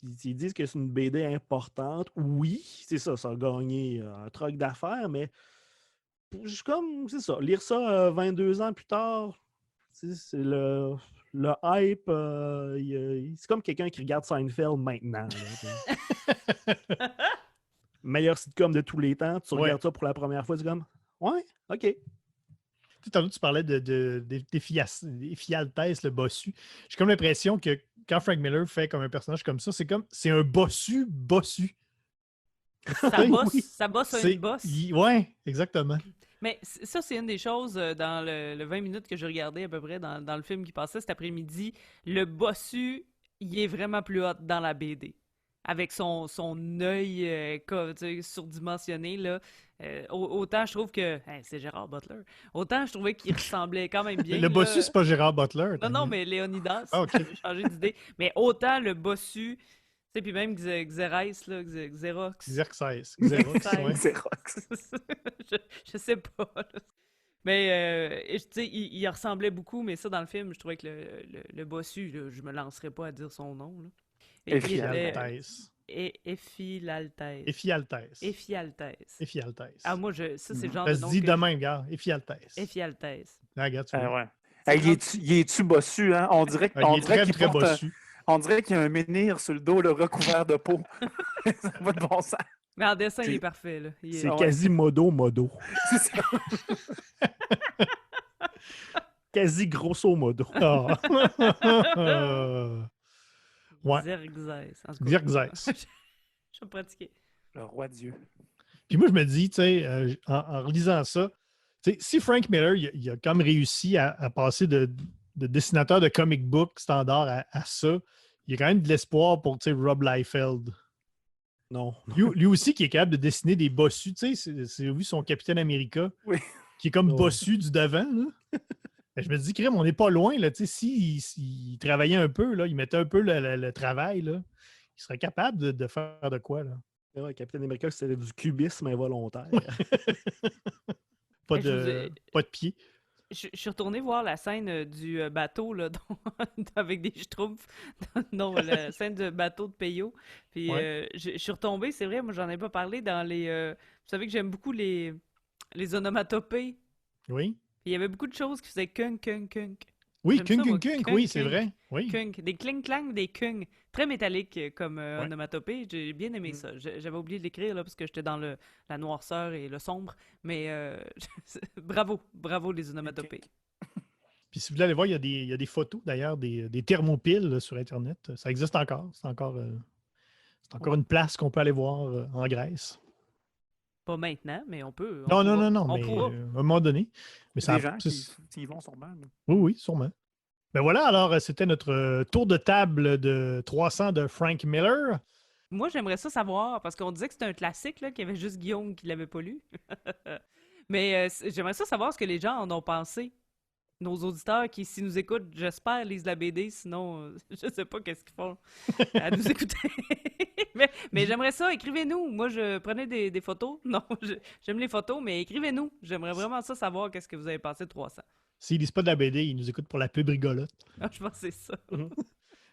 ils disent que c'est une BD importante. Oui, c'est ça, ça a gagné un truc d'affaires, mais comme, c'est ça, lire ça 22 ans plus tard, c'est le hype. C'est comme quelqu'un qui regarde Seinfeld maintenant. Là, meilleur sitcom de tous les temps, tu Ouais. regardes ça pour la première fois, tu es comme, Ouais, OK. Tantôt, tu parlais d'effialtesse, le bossu. J'ai comme l'impression que quand Frank Miller fait comme un personnage comme ça, c'est un bossu. Oui. Ça bosse un C'est, boss. ouais, exactement. Mais ça, c'est une des choses dans le 20 minutes que j'ai regardé à peu près dans le film qui passait cet après-midi. Le bossu, il est vraiment plus hot dans la BD. Avec son œil tu sais, surdimensionné, là. Autant je trouve que... Hey, c'est Gérard Butler. Autant je trouvais qu'il ressemblait quand même bien. Le bossu, là. c'est pas Gérard Butler. Non, mais Léonidas. Ah, OK. J'ai changé d'idée. Mais autant le bossu... Tu sais, puis même Xerès, là, Xerox. Xerxes. Xerox, ouais. Xerox. je sais pas. Là. Mais, tu sais, il ressemblait beaucoup, mais ça, dans le film, je trouvais que le bossu, là, je me lancerais pas à dire son nom. Là. Et il était- Effialtesse. Ephialtès. Effialtesse. Ephialtès. Effialtesse. Ah, moi, ça, c'est le genre Ça de se nom dit que de même, gars. Effialtesse. Ephialtès. Ah, regarde, tu vois. Ouais. Hey, il est-tu bossu, hein? On dirait, Ah, il est très, qu'il très porte bossu. on dirait qu'il y a un menhir sur le dos, le recouvert de peau. Ça n'a pas de bon sens. Mais en dessin, il C'est- est parfait. Là. C'est ouais. quasi modo. C'est ça. Quasi grosso modo. Ah. Ouais. Xerxes. En tout cas, Xerxes. je vais pratiquer. Le roi Dieu. Puis moi, je me dis, tu sais, en relisant ça, tu sais, si Frank Miller, il a quand même réussi à passer de dessinateur de comic book standard à ça, il y a quand même de l'espoir pour, tu sais, Rob Liefeld. Non. Lui aussi qui est capable de dessiner des bossus, tu sais, c'est vu son Capitaine America, Oui. qui est comme Ouais. bossu du devant, là. Ben, je me dis, crème, on n'est pas loin, là, tu sais, s'il travaillait un peu, là, il mettait un peu le travail, là, il serait capable de faire de quoi, là. Ouais, Capitaine America, c'était du cubisme involontaire. Pas Je vous ai- de pied. Je suis retourné voir la scène du bateau là, avec des schtroumpfs. Non, la scène de bateau de Peyo. Puis Ouais. je suis retombé, c'est vrai, moi j'en ai pas parlé dans les. Vous savez que j'aime beaucoup les onomatopées. Oui. Puis il y avait beaucoup de choses qui faisaient kunk, kunk, kunk. Oui, J'aime ça, moi, kunk, kunk, oui, c'est kunk. vrai. Oui. Kunk. Des cling-clang, des kung. Très métalliques comme Ouais. onomatopée. J'ai bien aimé ça. J'avais oublié de l'écrire là, parce que j'étais dans la noirceur et le sombre. Mais bravo les onomatopées. Puis si vous voulez aller voir, il y a des photos d'ailleurs, des thermopiles là, sur Internet. Ça existe encore. C'est encore une place qu'on peut aller voir en Grèce. Pas maintenant, mais on peut. Non, On mais pourra. à un moment donné. Mais Des gens c'est- qui y vont sûrement. là. Oui, sûrement. Ben voilà, alors c'était notre tour de table de 300 de Frank Miller. Moi, j'aimerais ça savoir, parce qu'on disait que c'était un classique, là, qu'il y avait juste Guillaume qui l'avait pas lu. Mais j'aimerais ça savoir ce que les gens en ont pensé. Nos auditeurs qui, s'ils nous écoutent, j'espère, lisent la BD, sinon, je sais pas qu'est-ce qu'ils font à nous écouter. mais j'aimerais ça, écrivez-nous. Moi, je prenais des photos. Non, j'aime les photos, mais écrivez-nous. J'aimerais vraiment ça savoir qu'est-ce que vous avez pensé de 300. S'ils lisent pas de la BD, ils nous écoutent pour la pub rigolote. Ah, je pense que c'est ça.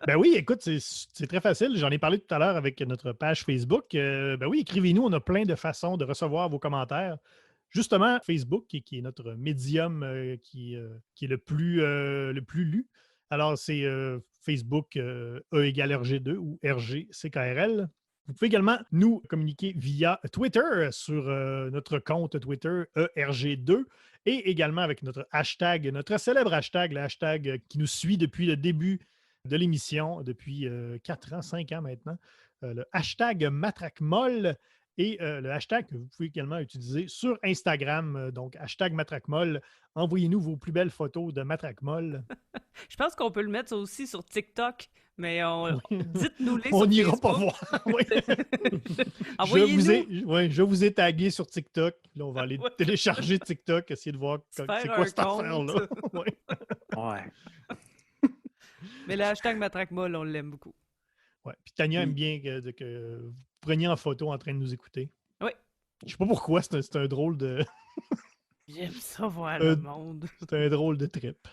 Ben oui, écoute, c'est très facile. J'en ai parlé tout à l'heure avec notre page Facebook. Ben oui, écrivez-nous. On a plein de façons de recevoir vos commentaires. Justement, Facebook, qui est notre médium qui est le plus lu. Alors, c'est Facebook E égale RG2 ou RGCKRL. Vous pouvez également nous communiquer via Twitter sur notre compte Twitter ERG2 et également avec notre hashtag, notre célèbre hashtag, le hashtag qui nous suit depuis le début de l'émission, depuis 4 ans, 5 ans maintenant, le hashtag MatraqueMolle et le hashtag que vous pouvez également utiliser sur Instagram, donc hashtag MatraqueMolle. Envoyez-nous vos plus belles photos de MatraqueMolle. Je pense qu'on peut le mettre aussi sur TikTok, mais dites-nous-les On sur n'ira Facebook. pas voir. Oui. Envoyez-nous. Je vous ai tagué sur TikTok. Là, on va aller Ouais. télécharger TikTok, essayer de voir Se c'est faire quoi un cette affaire-là. compte. Ouais. Ouais. Mais le hashtag MatraqueMolle, on l'aime beaucoup. Ouais. Puis Tania aime Oui. bien que vous preniez en photo en train de nous écouter. Oui. Je sais pas pourquoi, c'est un drôle de J'aime ça voir Euh, le monde. c'est un drôle de trip.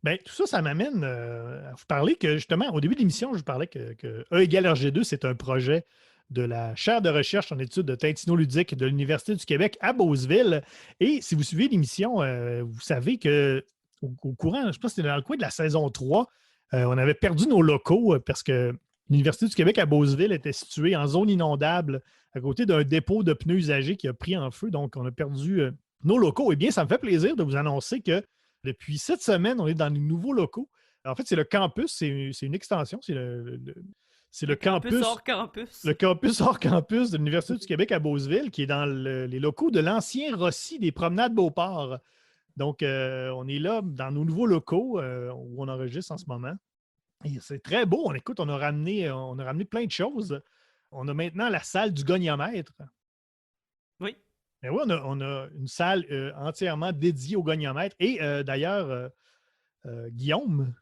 Ben, tout ça, ça m'amène à vous parler que, justement, au début de l'émission, je vous parlais que E égale RG2, c'est un projet de la chaire de recherche en études de tintinoludique de l'Université du Québec à Beauceville. Et si vous suivez l'émission, vous savez que au courant, je pense que c'était dans le coin de la saison 3, on avait perdu nos locaux parce que l'Université du Québec à Beauceville était située en zone inondable à côté d'un dépôt de pneus usagés qui a pris en feu. Donc, on a perdu nos locaux. Eh bien, ça me fait plaisir de vous annoncer que depuis cette semaine, on est dans de nouveaux locaux. En fait, c'est le campus, c'est une extension, c'est le campus hors campus. le campus hors campus de l'Université du Québec à Beauceville, qui est dans les locaux de l'ancien Rossi des Promenades Beauport. Donc, on est là dans nos nouveaux locaux où on enregistre en ce moment. Et c'est très beau. On a ramené plein de choses. On a maintenant la salle du goniomètre. Oui. Mais oui, on a une salle entièrement dédiée au goniomètre. Et d'ailleurs, Guillaume,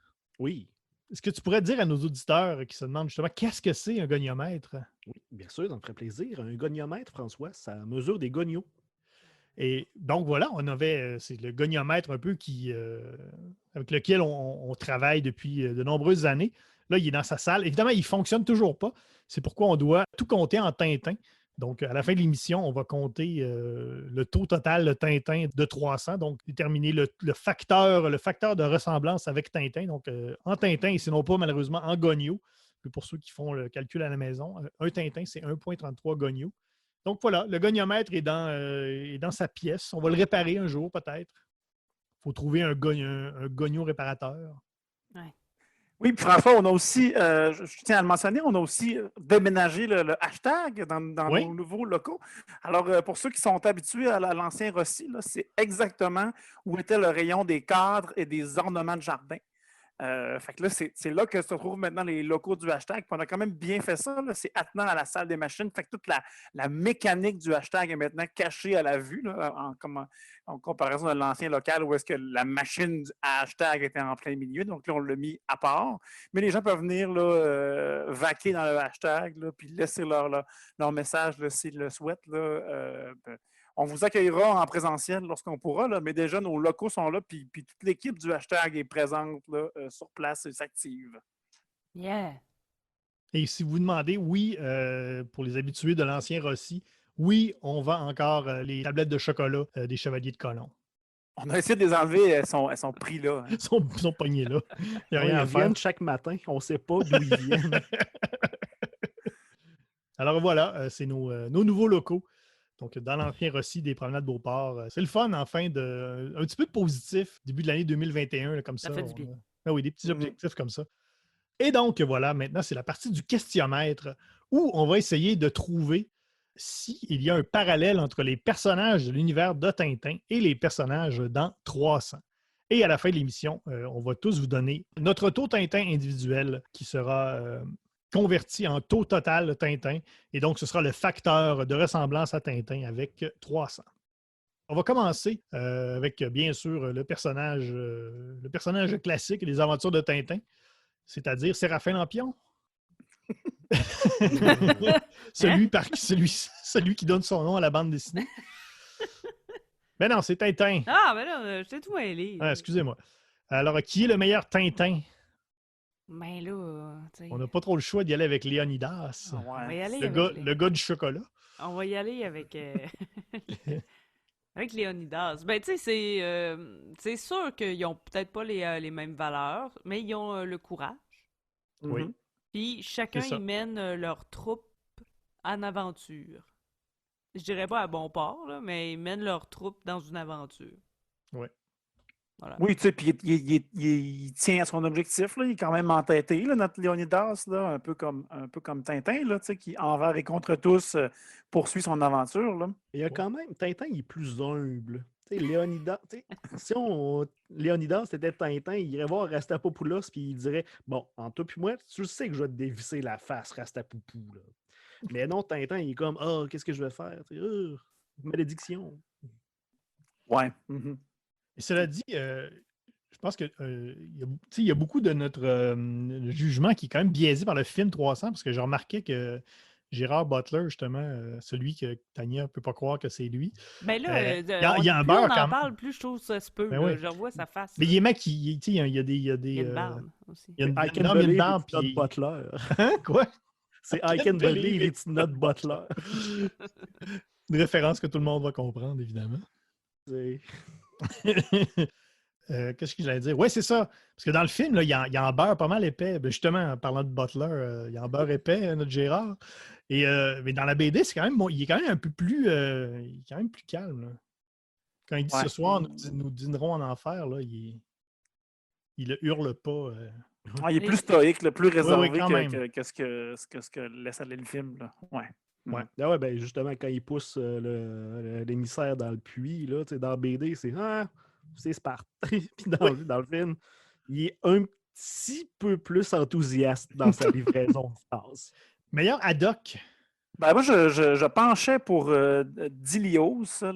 Oui, est-ce que tu pourrais dire à nos auditeurs qui se demandent justement qu'est-ce que c'est un goniomètre? oui, bien sûr, ça me ferait plaisir. Un goniomètre, François, ça mesure des gonios. Et donc voilà, c'est le goniomètre un peu avec lequel on travaille depuis de nombreuses années. Là, il est dans sa salle. Évidemment, il ne fonctionne toujours pas. C'est pourquoi on doit tout compter en Tintin. Donc, à la fin de l'émission, on va compter le taux total de Tintin de 300, donc déterminer le facteur de ressemblance avec Tintin. Donc, en Tintin, et sinon pas malheureusement en gonio. Pour ceux qui font le calcul à la maison, un Tintin, c'est 1,33 gonio. Donc voilà, le goniomètre est dans sa pièce. On va le réparer un jour peut-être. Il faut trouver un gonio réparateur. Ouais. Oui, puis François, on a aussi, je tiens à le mentionner, on a aussi déménagé le hashtag dans Oui. nos nouveaux locaux. Alors, pour ceux qui sont habitués à l'ancien Rossi, là, c'est exactement où était le rayon des cadres et des ornements de jardin. Fait que là, c'est là que se trouvent maintenant les locaux du hashtag. Puis on a quand même bien fait ça. Là. C'est attenant à la salle des machines. Fait que toute la mécanique du hashtag est maintenant cachée à la vue, là, en comparaison de l'ancien local où est-ce que la machine du hashtag était en plein milieu. Donc là, on l'a mis à part. Mais les gens peuvent venir là, vaquer dans le hashtag, là, puis laisser leur message là, s'ils le souhaitent. Là, on vous accueillera en présentiel lorsqu'on pourra, là, mais déjà, nos locaux sont là, puis toute l'équipe du hashtag est présente là, sur place et s'active. Yeah. Et si vous demandez, oui, pour les habitués de l'ancien Rossi, oui, on vend encore les tablettes de chocolat des Chevaliers de Colomb. On a essayé de les enlever, elles sont pris là. Hein. Ils sont pognés là. Il n'y a Oui, rien à ils faire. viennent chaque matin. On ne sait pas d'où ils viennent. Alors voilà, c'est nos nouveaux locaux. Donc, dans l'ancien Rossi des Promenades Beauport. C'est le fun, enfin, un petit peu de positif, début de l'année 2021, là, comme ça. Ça fait du bien. Ah oui, des petits objectifs comme ça. Et donc, voilà, maintenant, c'est la partie du questionnaire où on va essayer de trouver s'il y a un parallèle entre les personnages de l'univers de Tintin et les personnages dans 300. Et à la fin de l'émission, on va tous vous donner notre taux Tintin individuel qui sera converti en taux total Tintin. Et donc, ce sera le facteur de ressemblance à Tintin avec 300. On va commencer avec, bien sûr, le personnage classique des aventures de Tintin, c'est-à-dire Séraphin Lampion. celui qui donne son nom à la bande dessinée. Mais non, c'est Tintin. Ah, ben là, je t'ai tout mêlé. Ah, excusez-moi. Alors, qui est le meilleur Tintin? Ben là, tu sais. On n'a pas trop le choix d'y aller avec Léonidas. Ah, On va y ouais. aller Le gars du chocolat. On va y aller avec... avec Léonidas. Ben, tu sais, c'est sûr qu'ils ont peut-être pas les mêmes valeurs, mais ils ont le courage. Oui. Mhm. Puis chacun, C'est ça. ils mènent leur troupe en aventure. Je dirais pas à bon port, là, mais ils mènent leur troupe dans une aventure. Oui. Voilà. Oui, tu sais, puis il tient à son objectif, là, il est quand même entêté, là, notre Léonidas, là, un peu comme Tintin, là, tu sais, qui, envers et contre tous, poursuit son aventure. Là. Il y a quand même, Tintin, il est plus humble. Tu sais, Léonidas, tu sais, si Léonidas était Tintin, il irait voir Rastapopoulos puis il dirait bon, en toi puis moi, tu sais que je vais te dévisser la face, Rastapoupou. Là. Mais non, Tintin, il est comme ah, qu'est-ce que je vais faire? Tu sais, malédiction. Ouais. Mhm. Et cela dit, je pense que il y a beaucoup de notre jugement qui est quand même biaisé par le film 300, parce que j'ai remarqué que Gérard Butler, justement, celui que Tania ne peut pas croire que c'est lui. Ben là, il y a un plus beurre on quand en même. parle, plus je trouve ça se peut. Ben là. oui. Je revois sa face. Mais là. il est maquillé, tu sais, il y a des. Il y a une barbe aussi. Il y a une, I can non, mais une believe barbe, it's not puis- Butler. Hein? Quoi? C'est I can believe it's not Butler. Une référence que tout le monde va comprendre, évidemment. C'est- Qu'est-ce que j'allais dire? Oui, c'est ça. Parce que dans le film, là, il en beurre pas mal épais. Ben, justement, en parlant de Butler, il en beurre épais, notre Gérard. Mais dans la BD, c'est quand même, il est quand même un peu plus, il est quand même plus calme. Là. Quand il dit Ouais. ce soir, nous dînerons en enfer, là, il ne hurle pas. Il est Mais- plus stoïque, plus Oui, réservé quand même. que ce que laisse aller le film. Là. Ouais. Ouais. Ah ouais, ben justement, quand il pousse l'émissaire dans le puits, là, dans la BD, c'est Sparte. Puis dans le film, il est un petit peu plus enthousiaste dans sa livraison de phrases. Meilleur Haddock. Ben, moi, je penchais pour Dilios, ça,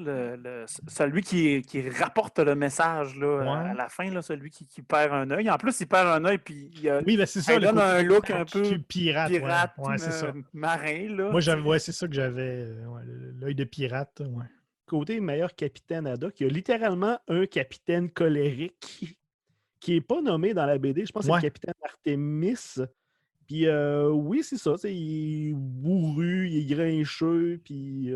celui qui rapporte le message là, à Ouais. la fin, là, celui qui perd un œil. En plus, il perd un œil, puis Oui, ben c'est ça. il donne un look un côté peu pirate. pirate, Ouais, c'est ça. marin. Là, Moi, c'est ça que j'avais. L'œil de pirate. Ouais. Côté meilleur capitaine Haddock, il y a littéralement un capitaine colérique qui n'est pas nommé dans la BD. Je pense que c'est le capitaine Artemis. Puis oui, c'est ça. Il est bourru, il est grincheux, puis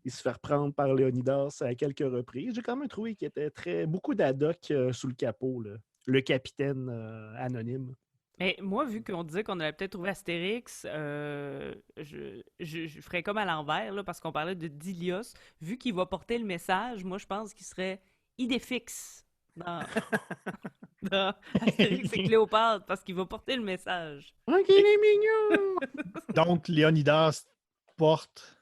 il se fait reprendre par Léonidas à quelques reprises. J'ai quand même trouvé qu'il y était beaucoup d'Haddock sous le capot, là. Le capitaine anonyme. Mais moi, vu qu'on disait qu'on allait peut-être trouver Astérix, je ferais comme à l'envers, là, parce qu'on parlait de Dilios. Vu qu'il va porter le message, moi, je pense qu'il serait Idéfix dans, dans Astérix et Cléopâtre, parce qu'il va porter le message. Ok, il est mignon! Donc, Léonidas porte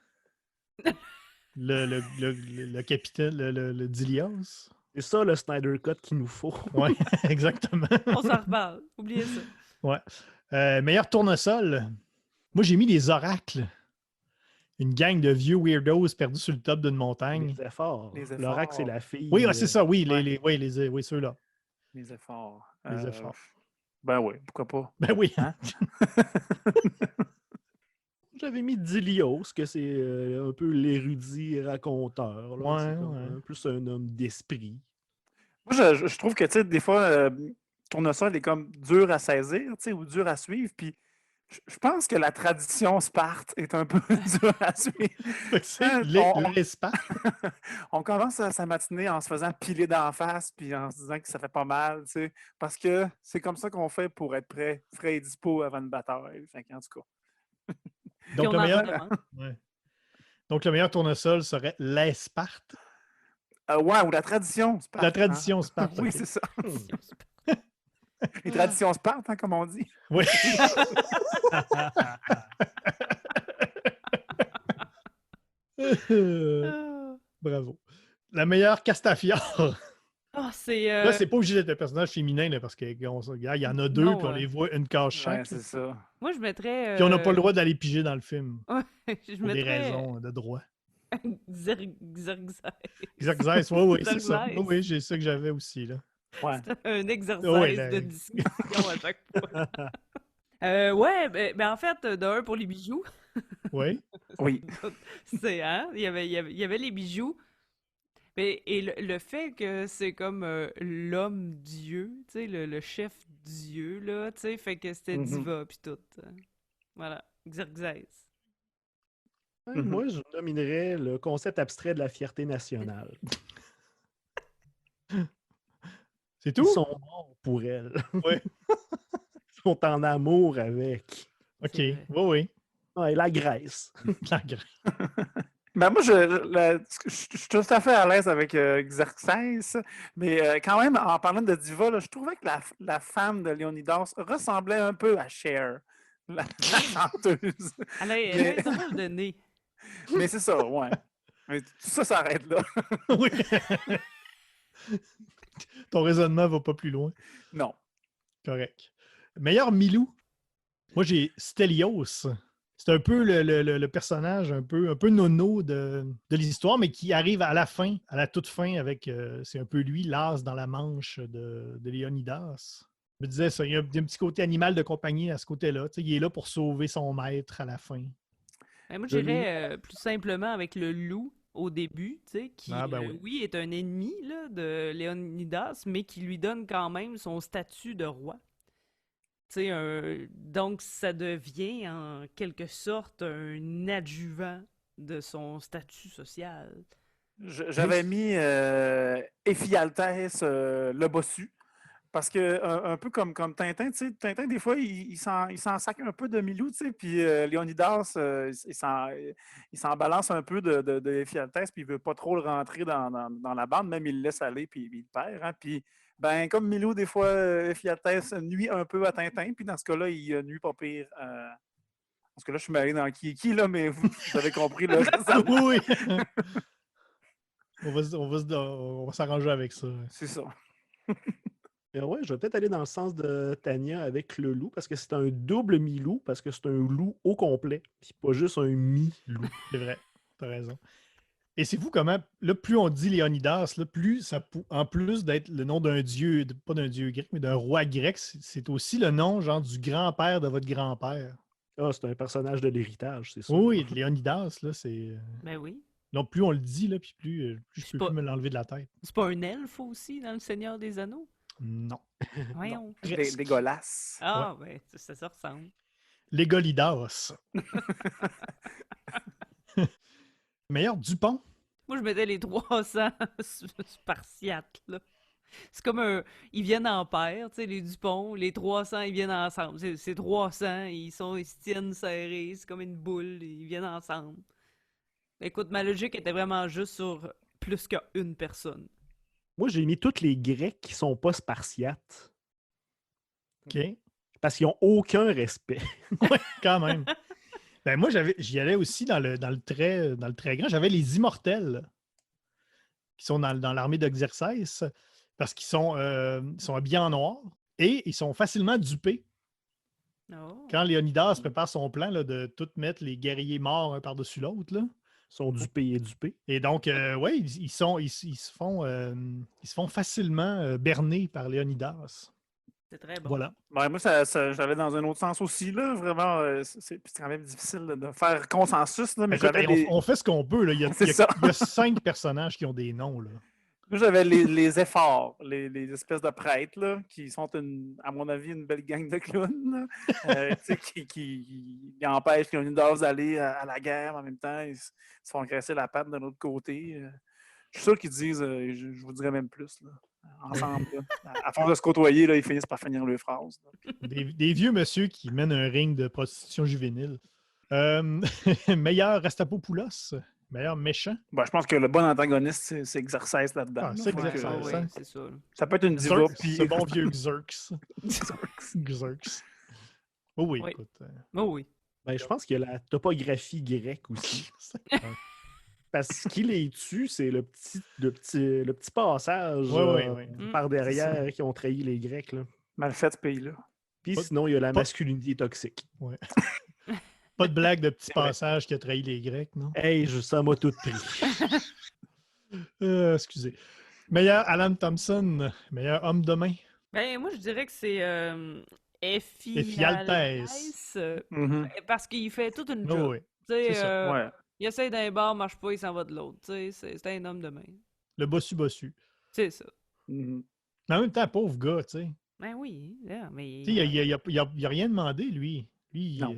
le capitaine, le Dilios. C'est ça le Snyder Cut qu'il nous faut. Oui, exactement. On s'en reparle. Oubliez ça. Ouais. Meilleur tournesol. Moi, j'ai mis les oracles. Une gang de vieux weirdos perdus sur le top d'une montagne. Les efforts. Les efforts. L'oracle, c'est la fille. Oui, c'est ça, oui, Ouais. oui, ceux-là. Les efforts. Les efforts. Ben oui, pourquoi pas. Ben oui. Hein? J'avais mis Dilios, que c'est un peu l'érudit raconteur. Là. Ouais, C'est comme, plus un homme d'esprit. Moi, je trouve que, tu sais, des fois, Tournesol est comme dur à saisir, tu sais, ou dur à suivre, puis je pense que la tradition Sparte est un peu dure à suivre. C'est l'espace. On commence sa matinée en se faisant piler d'en face, puis en se disant que ça fait pas mal, tu sais, parce que c'est comme ça qu'on fait pour être prêt, frais et dispo avant une bataille. Fait en tout cas. Donc, Puis on en meilleur... redemande. ouais. Donc, le meilleur tournesol serait l'Esparte. Ouais, ou la tradition Sparte. La tradition Sparte. Oui, ok. c'est ça. Les traditions Sparte, hein, comme on dit. Oui. Ah. Bravo. La meilleure Castafiore. Ah, c'est... Là, c'est pas obligé d'être un personnage féminin, là, parce qu'il y en a deux, Non, puis on les voit une case Ouais, chaque. c'est ça. Moi, je mettrais... Puis on n'a pas le droit d'aller piger dans le film, Ouais, je pour des mettrais raisons de droit. Xerxes. Xerxes, oui, c'est ça. Xerxes. Oui, j'ai ça que j'avais aussi, là. Ouais. Un exercice Ouais, de discussion à chaque fois. Ouais, ben en fait, d'un pour les bijoux. Oui. Oui. C'est, hein? Il y avait les bijoux. Et le fait que c'est comme l'homme-dieu, tu sais, le chef-dieu, là, tu sais, fait que c'était Mhm. diva, puis tout. Voilà, Xerxes. Ouais, moi, je nominerais le concept abstrait de la fierté nationale. C'est Ils tout? sont morts pour elle. Ouais. Ils sont en amour avec. OK. C'est Oui, vrai. oui. Ouais, la Grèce. La Grèce. Ben moi, je suis tout à fait à l'aise avec Xerxes, mais quand même, en parlant de diva, là, je trouvais que la femme de Léonidas ressemblait un peu à Cher, la chanteuse. Elle a un drôle de nez. Mais c'est ça, ouais. Mais tout ça s'arrête là. Oui. Ton raisonnement va pas plus loin. Non. Correct. Meilleur Milou. Moi, j'ai Stelios. C'est un peu le personnage un peu nono de l'histoire, mais qui arrive à la fin, à la toute fin, avec c'est un peu lui, l'as dans la manche de Léonidas. Je me disais ça, il y a un petit côté animal de compagnie à ce côté-là. Tu sais, il est là pour sauver son maître à la fin. Ben, moi, Le j'irais plus simplement avec le loup au début, tu sais, qui, Ah, ben oui. oui, est un ennemi là, de Léonidas, mais qui lui donne quand même son statut de roi. Tu sais, donc ça devient en quelque sorte un adjuvant de son statut social. J'avais mis Ephialtès, le bossu. Parce que, un peu comme Tintin, tu sais, Tintin, des fois, il s'en sac un peu de Milou, tu sais, puis Léonidas, il s'en balance un peu de Ephialtès, puis il veut pas trop le rentrer dans la bande, même il le laisse aller, puis il le perd. Hein, puis, ben, comme Milou, des fois, Ephialtès nuit un peu à Tintin, puis dans ce cas-là, il nuit pas pire. Parce que là, je suis mêlé dans qui est qui, là, mais vous avez compris, là, récemment. Oui, oui. On va s'arranger avec ça. C'est ça. Ouais, je vais peut-être aller dans le sens de Tania avec le loup, parce que c'est un double mi-loup, parce que c'est un loup au complet, puis pas juste un mi-loup. C'est vrai, t'as raison. Et c'est fou comment, là, plus on dit Léonidas, là, plus en plus d'être le nom d'un dieu, pas d'un dieu grec, mais d'un roi grec, c'est aussi le nom, genre, du grand-père de votre grand-père. Ah, c'est un personnage de l'héritage, c'est ça. Oui, Léonidas, là, c'est... Ben oui. Donc, plus on le dit, là, puis plus je C'est peux pas- plus me l'enlever de la tête. C'est pas un elfe aussi dans Le Seigneur des Anneaux? Non. Voyons. Presque. Dégueulasse. Ah, ouais, ça se ressemble. Légolidas. Meilleur Dupont. Moi, je mettais les 300 spartiates, là. C'est comme un... Ils viennent en paire, tu sais, les Dupont, les 300, ils viennent ensemble. C'est 300, ils se tiennent serrés, c'est comme une boule, ils viennent ensemble. Écoute, ma logique était vraiment juste sur plus qu'une personne. Moi, j'ai mis tous les Grecs qui sont pas spartiates, OK. parce qu'ils n'ont aucun respect. Ouais, quand même. Ben moi, j'y allais aussi dans le très grand. J'avais les immortels qui sont dans l'armée d'Exercès parce qu'ils sont habillés en noir et ils sont facilement dupés. Oh. Quand Léonidas prépare son plan là, de tout mettre les guerriers morts un par-dessus l'autre, là. Ils sont dupés et dupés. Et donc, oui, ils se font facilement berner par Léonidas. C'est très bon. Voilà. Ouais, moi, j'avais dans un autre sens aussi, là. Vraiment, c'est quand même difficile là, de faire consensus, là, mais Écoute, j'avais on fait ce qu'on peut. Là. C'est ça. Il y a 5 personnages qui ont des noms. Là. Moi, j'avais les efforts, les espèces de prêtres, là, qui sont, à mon avis, une belle gang de clowns, là, tu sais, qui empêchent Léonidas d'aller à la guerre, mais en même temps, ils se font graisser la patte de l'autre côté. Je suis sûr qu'ils disent, je vous dirais même plus, là, ensemble. Là. À force de se côtoyer, là, ils finissent par finir leurs phrases. Des vieux monsieur qui mènent un ring de prostitution juvénile. Meilleur Rastapopoulos, meilleur méchant. Ben, je pense que le bon antagoniste, c'est Exercès là-dedans. Ah, là. c'est Fait que, Exercès, Ouais, ça. c'est ça. Là. ça peut être une diva. Ce bon vieux Xerx. Xerx. Oh oui, Oui. écoute. Oh oui. Ben, je pense qu'il y a la topographie grecque aussi. Parce qu'il les tue, c'est le petit passage Ouais. par derrière qui ont trahi les Grecs. Là. Mal fait ce pays-là. Puis Pas- sinon, il y a la pas- masculinité toxique. Ouais. Pas de blague de petit C'est vrai. passage qui a trahi les Grecs, non? Hey, ça m'a tout pris. Excusez. Meilleur Alan Thompson, meilleur homme de main. Ben, moi, je dirais que c'est Ephialtès. Parce qu'il fait toute une Oh, job. oui. Tu sais, c'est ça. Ouais. il essaie d'un bord, marche pas, il s'en va de l'autre. Tu sais, c'est un homme de main. Le bossu. C'est ça. Mhm. Mais en même temps, pauvre gars, tu sais. Ben oui, là, mais... Tu sais, il a rien demandé, lui. Lui, Non.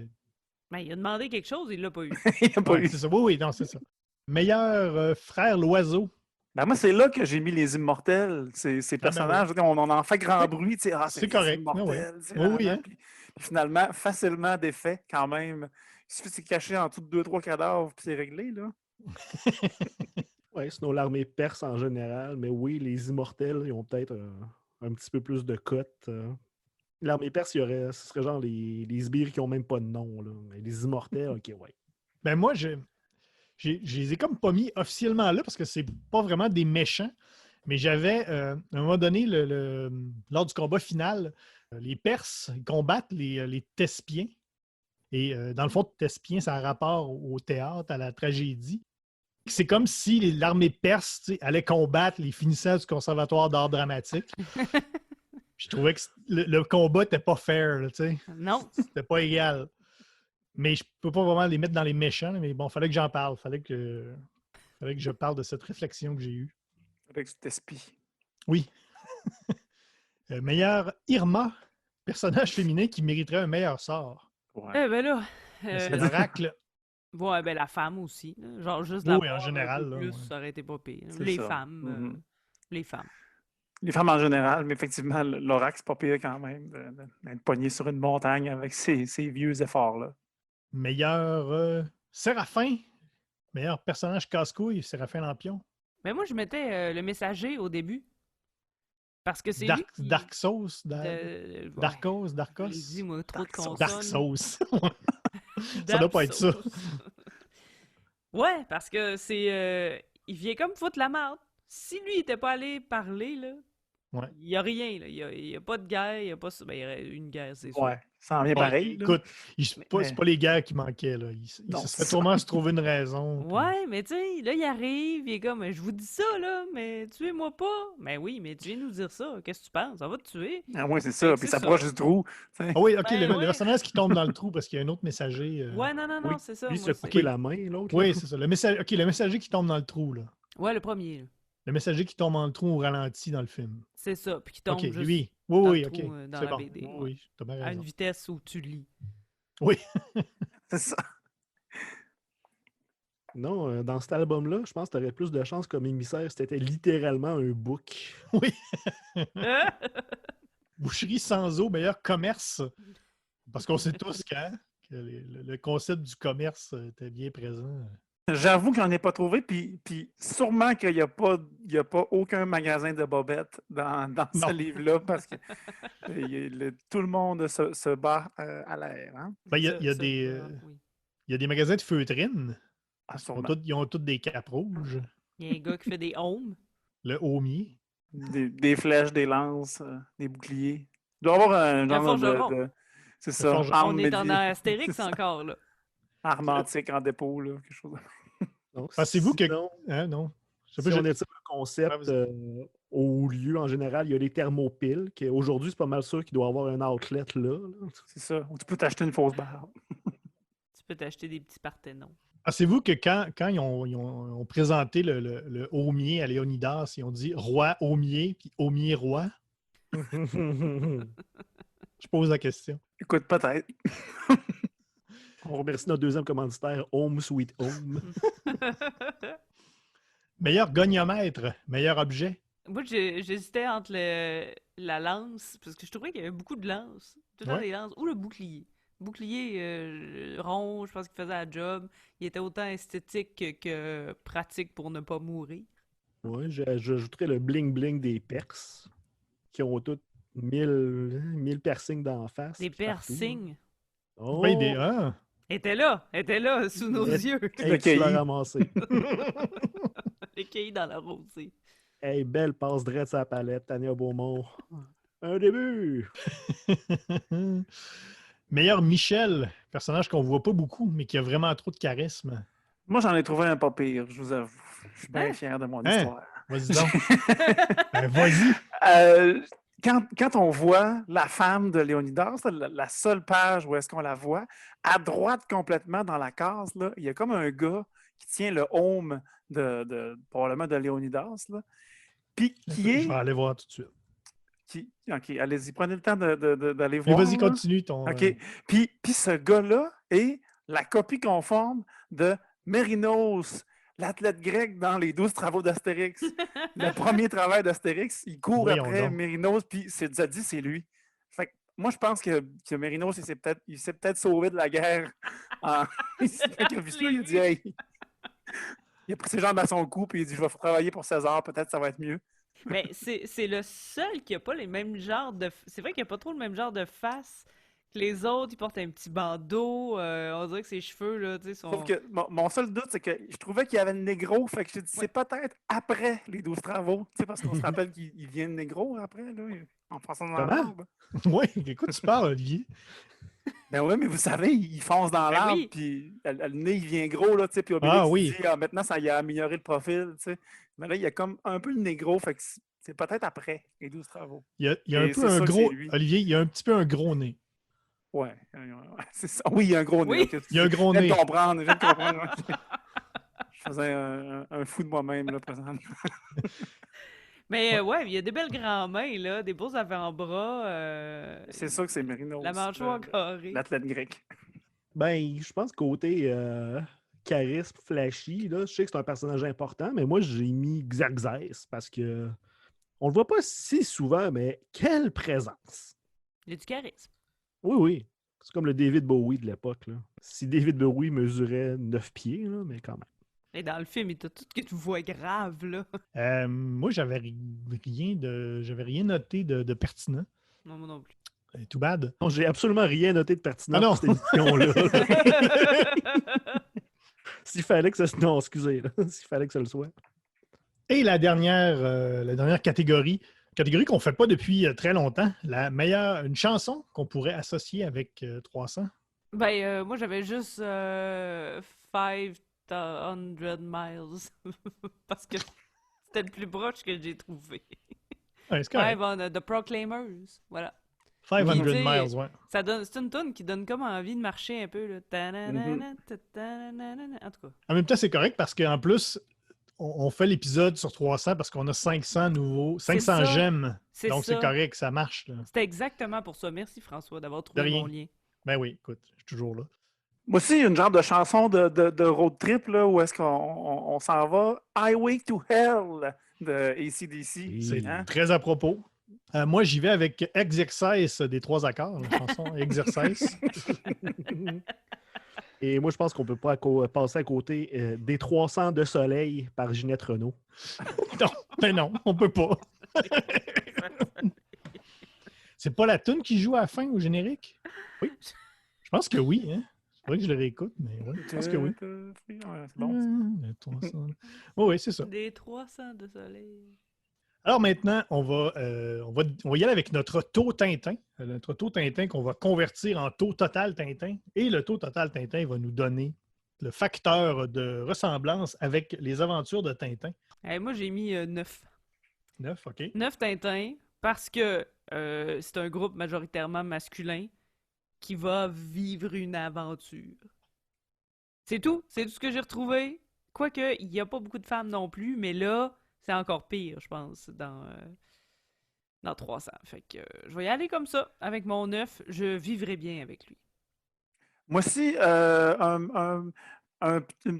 Ben, il a demandé quelque chose, il l'a pas eu. Il n'y a pas ouais, eu. c'est ça. Oui, non, c'est ça. Meilleur frère l'oiseau. Ben, moi, c'est là que j'ai mis les immortels. Ces personnages, on en fait grand bruit. Tu sais, C'est c'est correct. les immortels. Oui, tu sais, oui, là, hein. puis finalement, facilement défait quand même. Il suffit de se cacher en dessous de 2-3 cadavres, puis c'est réglé. Là. Ouais, sinon l'armée perse en général, mais oui, les immortels, ils ont peut-être un petit peu plus de cote. L'armée perse, ce serait genre les sbires qui ont même pas de nom. Là. Mais les immortels, ok, ouais. Ben moi, je les ai comme pas mis officiellement là parce que c'est pas vraiment des méchants. Mais j'avais, à un moment donné, lors du combat final, les Perses ils combattent les Thespiens. Et dans le fond, Thespiens, ça a rapport au théâtre, à la tragédie. C'est comme si l'armée perse allait combattre les finissants du Conservatoire d'art dramatique. Je trouvais que le combat n'était pas fair, tu sais. Non. C'était pas égal. Mais je peux pas vraiment les mettre dans les méchants, mais bon, fallait que j'en parle. Fallait que je parle de cette réflexion que j'ai eue. Avec du Tespi. Oui. Meilleur Irma, personnage féminin qui mériterait un meilleur sort. Ouais. Eh ben là... C'est l'oracle Ouais, ben la femme aussi. Là. Genre, juste Oui, la oui, en voir un général, peu là, plus, ouais. ça aurait été pas pire. C'est Les ça. femmes. Mhm. Les femmes. Les femmes en général, mais effectivement, l'Orax, c'est pas pire quand même d'être pogné sur une montagne avec ces vieux efforts-là. Meilleur Séraphin. Meilleur personnage casse-couille, Séraphin Lampion. Mais moi, je mettais le messager au début. Parce que c'est lui qui... Dark Sauce. ouais, Darkos. je l'ai dit, moi, trop de consonnes. Dark Sauce. Ça Dark doit pas être ça. Sauce. Ouais, parce que c'est... il vient comme foutre la merde. Si lui, il était pas allé parler, là, Ouais. il y a rien, là. Il y a pas de guerre, il y a pas... Ben, il y aurait une guerre, c'est sûr. Ouais, ça en vient pareil. Là. Écoute, c'est pas les guerres qui manquaient. Là. Il Non, se c'est fait ça. sûrement se trouver une raison. puis- Ouais, mais tu sais, là, il arrive, il est comme, je vous dis ça, là, mais tuez-moi pas. Mais oui, mais tu viens nous dire ça. Qu'est-ce que tu penses? Ça va te tuer? Ah ouais, c'est Fait ça. que Puis c'est ça s'approche ça. du trou. tu sais. Ah oui, ok, Ben le ouais. personnage qui tombe dans le trou parce qu'il y a un autre messager. Ouais, non, Oui, c'est ça. lui moi, se couper Ok. la main, l'autre. Oui, là. c'est ça. Le messager qui tombe dans le trou. Là. Ouais, le premier, là. Le messager qui tombe dans le trou au ralenti dans le film. C'est ça. Puis qui tombe Ok, juste lui. dans Oui, le ok. trou, dans C'est la bon. BD. Oui, oui, t'as bien à une raison. vitesse où tu lis. Oui. C'est ça. Non, dans cet album-là, je pense que tu aurais plus de chance comme émissaire si t'étais littéralement un book. Oui. Boucherie sans eau, meilleur commerce. Parce qu'on sait tous que le concept du commerce était bien présent. J'avoue que j'en ai pas trouvé, puis sûrement qu'il n'y a pas aucun magasin de bobettes dans Non. ce livre-là, parce que tout le monde se bat à l'air. Hein? Ben, il y a Ça, des, oui. il y a des magasins de feutrines. Ah, Ils ont, sûrement. tous, ils ont tous des capes rouges. Il y a un gars qui fait des homes. Le homier. Des flèches, des lances, des boucliers. Il doit y avoir un genre forgeron. c'est ça. forgeron. arme On est en médiévale. Astérix C'est ça. encore, là. Arme antique en dépôt, là, quelque chose. Non, Pensez-vous que. sinon, Hein, non. Je sais si pas, on étire le concept Ouais, vas-y. au lieu, en général, il y a les thermopiles, qui aujourd'hui, c'est pas mal sûr qu'il doit y avoir un outlet là. C'est ça. Ou tu peux t'acheter une fausse barbe. Tu peux t'acheter des petits parthénons. Pensez-vous que quand ils ont présenté le homier à Léonidas, ils ont dit roi homier, puis homier roi? Je pose la question. Écoute, peut-être. On remercie notre deuxième commanditaire, Home Sweet Home. Meilleur goniomètre, meilleur objet. Moi, j'hésitais entre la lance, parce que je trouvais qu'il y avait beaucoup de lances. Tout le temps Ouais. des lances. Ou le bouclier. Bouclier rond, je pense qu'il faisait la job. Il était autant esthétique que pratique pour ne pas mourir. Ouais, j'ajouterais le bling-bling des Perses, qui ont tous 1000 piercings d'en face. Des puis partout. piercings. Oh! Ben, des A. Était là, sous nos Yes. yeux. Hey, Le tu l'as caillis. ramassé. Les caillis dans la rosée. Hey, belle passe drette sa palette, Tania Beaumont. Un début! Meilleur Michel, personnage qu'on voit pas beaucoup, mais qui a vraiment trop de charisme. Moi, j'en ai trouvé un pas pire, je vous avoue. Je suis bien Hein? fier de mon Hein? histoire. Vas-y donc. Ben, vas-y. Quand on voit la femme de Léonidas, la seule page où est-ce qu'on la voit, à droite complètement dans la case, là, il y a comme un gars qui tient le home probablement de Léonidas, là, puis qui Je est... vais aller voir tout de suite. OK, allez-y, prenez le temps d'aller Mais voir. vas-y, là. continue ton. OK. Puis ce gars-là est la copie conforme de Mérinos, l'athlète grec dans les 12 travaux d'Astérix. Le premier travail d'Astérix, il court Voyons après donc. Mérinos, puis c'est Zadie, c'est lui. Fait que moi, je pense que Mérinos, il s'est peut-être sauvé de la guerre. Quand il a vu ça, il a dit, hey. Il a pris ses jambes à son cou, puis il dit, je vais travailler pour César, peut-être ça va être mieux. Mais c'est le seul qui a pas les mêmes genres de... C'est vrai qu'il n'y a pas trop le même genre de face que les autres. Ils portent un petit bandeau. On dirait que ses cheveux, là, tu sais, sont... Sauf que mon seul doute, c'est que je trouvais qu'il y avait le négro, fait que j'ai dit, Ouais. c'est peut-être après les 12 travaux, tu sais, parce qu'on se rappelle qu'il vient de négro après, là, en passant dans la Comment? barbe. Oui, écoute, tu parles, Olivier. Ben oui, mais vous savez, il fonce dans Ben l'arbre, oui. puis le nez, il vient gros, là, tu sais, puis Obélix, Ah il oui. dit, maintenant, ça y a amélioré le profil, tu sais. Mais là, il y a comme un peu le négro, fait que c'est peut-être après les 12 travaux. Il y a un Et peu c'est un sûr que gros. c'est lui. Olivier, il y a un petit peu un gros nez. Ouais, c'est ça. Oui, il y a un gros nez. Oui. ok. Il y a un gros Je viens nez. de comprendre, je viens de comprendre. ok. Je faisais un fou de moi-même, là, présentement. Mais ouais, il y a des belles grandes mains, là, des beaux avant-bras. C'est sûr que c'est Mérinos. La mâchoire carrée. L'athlète grec. Ben, je pense côté charisme flashy. Là. Je sais que c'est un personnage important, mais moi, j'ai mis Xerxes parce que on le voit pas si souvent, mais quelle présence! Il y a du charisme. Oui, oui. C'est comme le David Bowie de l'époque. Là. Si David Bowie mesurait 9 pieds, là, mais quand même. Et dans le film, il t'a tout une voix grave, là. Moi, j'avais rien noté de pertinent. Non, moi non plus. Too bad. Non, j'ai absolument rien noté de pertinent Ah non! pour cette émission-là. S'il fallait que ça... Non, excusez. Là. S'il fallait que ça le soit. Et la dernière catégorie qu'on ne fait pas depuis très longtemps, une chanson qu'on pourrait associer avec 300. Ben, moi, j'avais juste 500 miles. Parce que c'était le plus proche que j'ai trouvé. Ouais, c'est correct. 500, The Proclaimers. Voilà. 500 Puis, tu sais, miles, ouais. C'est une tune qui donne comme envie de marcher un peu. Là. En tout cas. En même temps, c'est correct parce qu'en plus, on fait l'épisode sur 300 parce qu'on a 500 C'est 500 ça. gemmes. C'est Donc, ça. c'est correct, ça marche. Là. C'était exactement pour ça. Merci François d'avoir trouvé De rien. mon lien. Ben oui, écoute, je suis toujours là. Moi aussi, il y a une genre de chanson de road trip là, où est-ce qu'on s'en va. Highway to Hell de AC/DC. C'est Hein? très à propos. Moi, j'y vais avec Exercise des 3 accords, la chanson Exercise. Et moi, je pense qu'on peut pas passer à côté des 300 de soleil par Ginette Renault. Non, ben non, on peut pas. C'est pas la tune qui joue à la fin au générique? Oui. Je pense que oui, hein? C'est vrai que je le réécoute, mais oui, je pense que oui. Ouais, c'est bon. Les 300. Oui, c'est ça. Des 300 de soleil. Alors maintenant, on va y aller avec notre taux Tintin. Notre taux Tintin qu'on va convertir en taux total Tintin. Et le taux total Tintin va nous donner le facteur de ressemblance avec les aventures de Tintin. Moi, j'ai mis 9. 9, OK. 9 Tintin, parce que c'est un groupe majoritairement masculin qui va vivre une aventure. C'est tout. C'est tout ce que j'ai retrouvé. Quoique, il n'y a pas beaucoup de femmes non plus, mais là, c'est encore pire, je pense, dans 300. Fait que je vais y aller comme ça. Avec mon 9, je vivrai bien avec lui. Moi aussi, une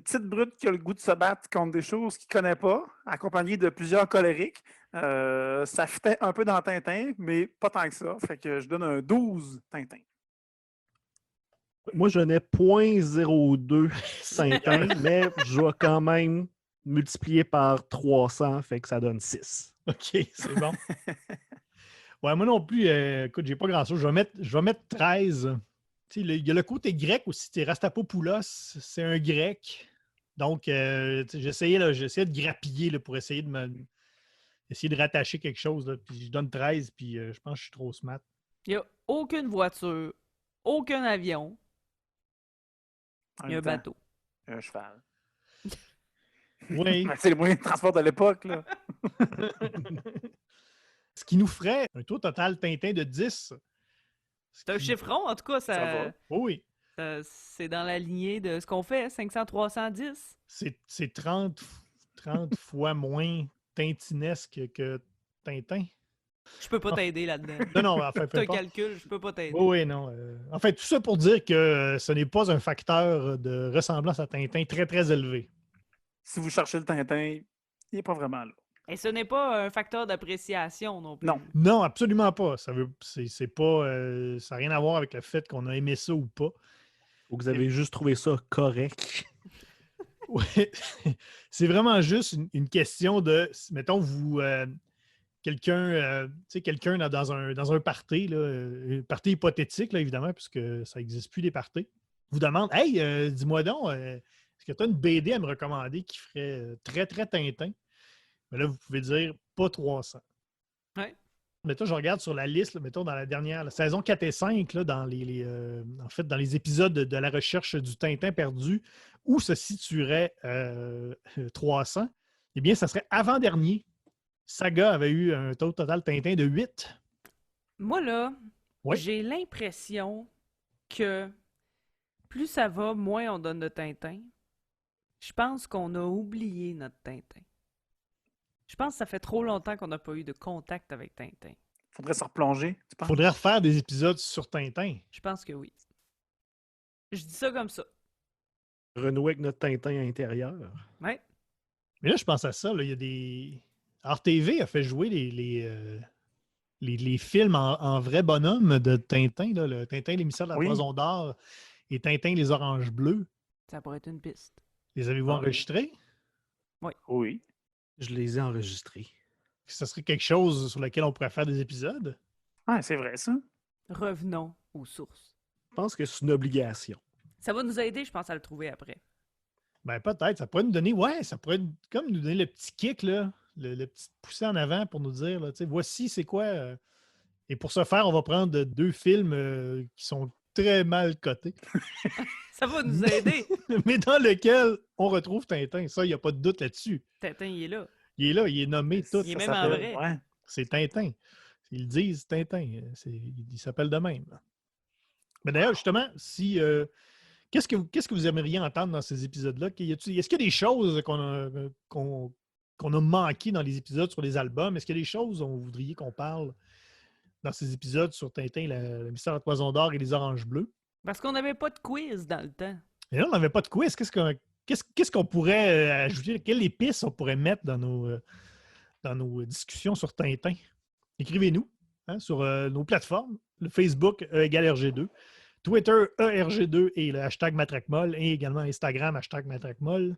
petite brute qui a le goût de se battre contre des choses qu'il ne connaît pas, accompagnée de plusieurs colériques. Ça fitait un peu dans Tintin, mais pas tant que ça. Fait que je donne un 12 Tintin. Moi, je n'ai 0.02 Tintin, mais je vais quand même multiplier par 300, fait que ça donne 6. OK, c'est bon. Ouais, moi non plus, écoute, j'ai pas grand-chose. Je vais mettre 13. Tu sais, il y a le côté grec aussi. Rastapopoulos, c'est un grec. Donc, j'essayais de grappiller là, pour essayer de rattacher quelque chose. Là, puis je donne 13, puis je pense que je suis trop smart. Il n'y a aucune voiture, aucun avion. Il y a un bateau. Un cheval. Oui. C'est le moyen de transport de l'époque, là. Ce qui nous ferait un taux total Tintin de 10. C'est un chiffron, en tout cas, Ça va. Oui. c'est dans la lignée de ce qu'on fait, 500, 310. C'est 30 fois moins tintinesque que Tintin. Je peux pas t'aider là-dedans. Non, enfin, peu C'est un importe. calcul, je peux pas t'aider. Oui, non. En fait, tout ça pour dire que ce n'est pas un facteur de ressemblance à Tintin très, très élevé. Si vous cherchez le Tintin, il n'est pas vraiment là. Et ce n'est pas un facteur d'appréciation non plus. Non. Non, absolument pas. C'est pas, ça n'a rien à voir avec le fait qu'on a aimé ça ou pas. Ou que vous avez juste trouvé ça correct. Ouais. C'est vraiment juste une question de, mettons, quelqu'un dans un party, là, un party hypothétique, là, évidemment, puisque ça n'existe plus des parties, vous demande « Hey, dis-moi donc, est-ce que tu as une BD à me recommander qui ferait très, très Tintin? » Mais là, vous pouvez dire « Pas 300. » Ouais. Mettons, je regarde sur la liste, là, mettons, dans la dernière, la saison 4 et 5, là, dans dans les épisodes de la recherche du Tintin perdu, où se situerait 300, eh bien, ça serait avant-dernier. Saga avait eu un taux total Tintin de 8. Moi, là, Ouais. j'ai l'impression que plus ça va, moins on donne de Tintin. Je pense qu'on a oublié notre Tintin. Je pense que ça fait trop longtemps qu'on n'a pas eu de contact avec Tintin. Faudrait se replonger, tu Il penses? faudrait refaire des épisodes sur Tintin. Je pense que oui. Je dis ça comme ça. Renouer avec notre Tintin intérieur. Ouais. Mais là, je pense à ça. Là, il y a des. RTV a fait jouer les films en vrai bonhomme de Tintin. Là, le Tintin, l'émissaire de la Oui. Toison d'Or et Tintin, les Oranges Bleues. Ça pourrait être une piste. Les avez-vous Ah. enregistrés? Oui. Je les ai enregistrés. Ce serait quelque chose sur lequel on pourrait faire des épisodes? Ah, c'est vrai, ça. Revenons aux sources. Je pense que c'est une obligation. Ça va nous aider, je pense, à le trouver après. Ben peut-être. Ça pourrait nous donner. Ouais, ça pourrait comme nous donner le petit kick, là, le petit poussé en avant pour nous dire, là, tu sais, voici c'est quoi. Et pour ce faire, on va prendre 2 films qui sont très mal cotés, Ça va nous aider. mais dans lesquels on retrouve Tintin. Ça, il n'y a pas de doute là-dessus. Tintin, il est là. Il est là, il est nommé tout. Il est Ça même en s'appelle- vrai. Ouais. C'est Tintin. Ils disent Tintin. Il s'appelle de même. Mais d'ailleurs, justement, si. Qu'est-ce que vous aimeriez entendre dans ces épisodes-là? Est-ce qu'il y a des choses qu'on a manquées dans les épisodes sur les albums? Est-ce qu'il y a des choses dont vous voudriez qu'on parle dans ces épisodes sur Tintin, le mystère de la Toison d'Or et les Oranges Bleues? Parce qu'on n'avait pas de quiz dans le temps. Et là, on n'avait pas de quiz. Qu'est-ce qu'on pourrait ajouter? Quelle épice on pourrait mettre dans nos discussions sur Tintin? Écrivez-nous sur nos plateformes, le Facebook égale RG2, Twitter ERG2 et le hashtag Matraquemolle, et également Instagram hashtag Matraquemolle.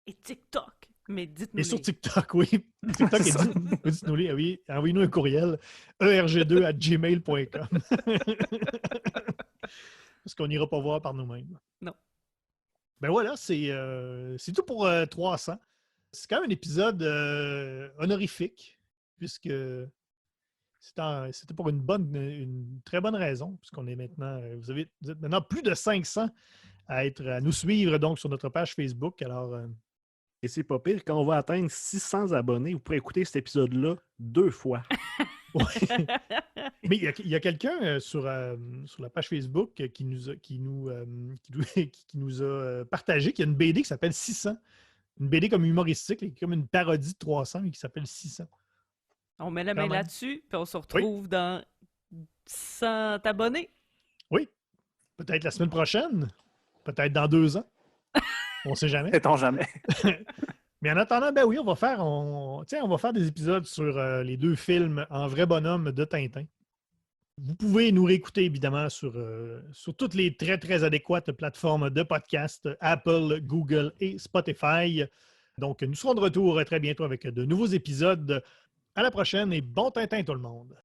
Et TikTok. Mais dites-nous. Et sur TikTok, oui. TikTok, C'est ça. dites-nous-les, oui. Envoyez-nous un courriel, erg2@gmail.com. Parce qu'on n'ira pas voir par nous-mêmes. Non. Ben voilà, c'est tout pour 300. C'est quand même un épisode honorifique, puisque c'était pour une très bonne raison, puisqu'on est maintenant, vous êtes maintenant plus de 500 à nous suivre donc sur notre page Facebook. Alors, Et c'est pas pire, quand on va atteindre 600 abonnés, vous pourrez écouter cet épisode-là 2 fois. ouais. Mais il y a quelqu'un sur la page Facebook qui nous a partagé qu'il y a une BD qui s'appelle 600. Une BD comme humoristique, comme une parodie de 300 et qui s'appelle 600. On met la Quand main même. là-dessus, puis on se retrouve dans 100 abonnés. Oui. Peut-être la semaine prochaine. Peut-être dans 2 ans. On ne sait jamais. Sait-on jamais. Mais en attendant, ben oui, on va faire des épisodes sur les 2 films en vrai bonhomme de Tintin. Vous pouvez nous réécouter, évidemment, sur toutes les très, très adéquates plateformes de podcast, Apple, Google et Spotify. Donc, nous serons de retour très bientôt avec de nouveaux épisodes. À la prochaine et bon Tintin tout le monde!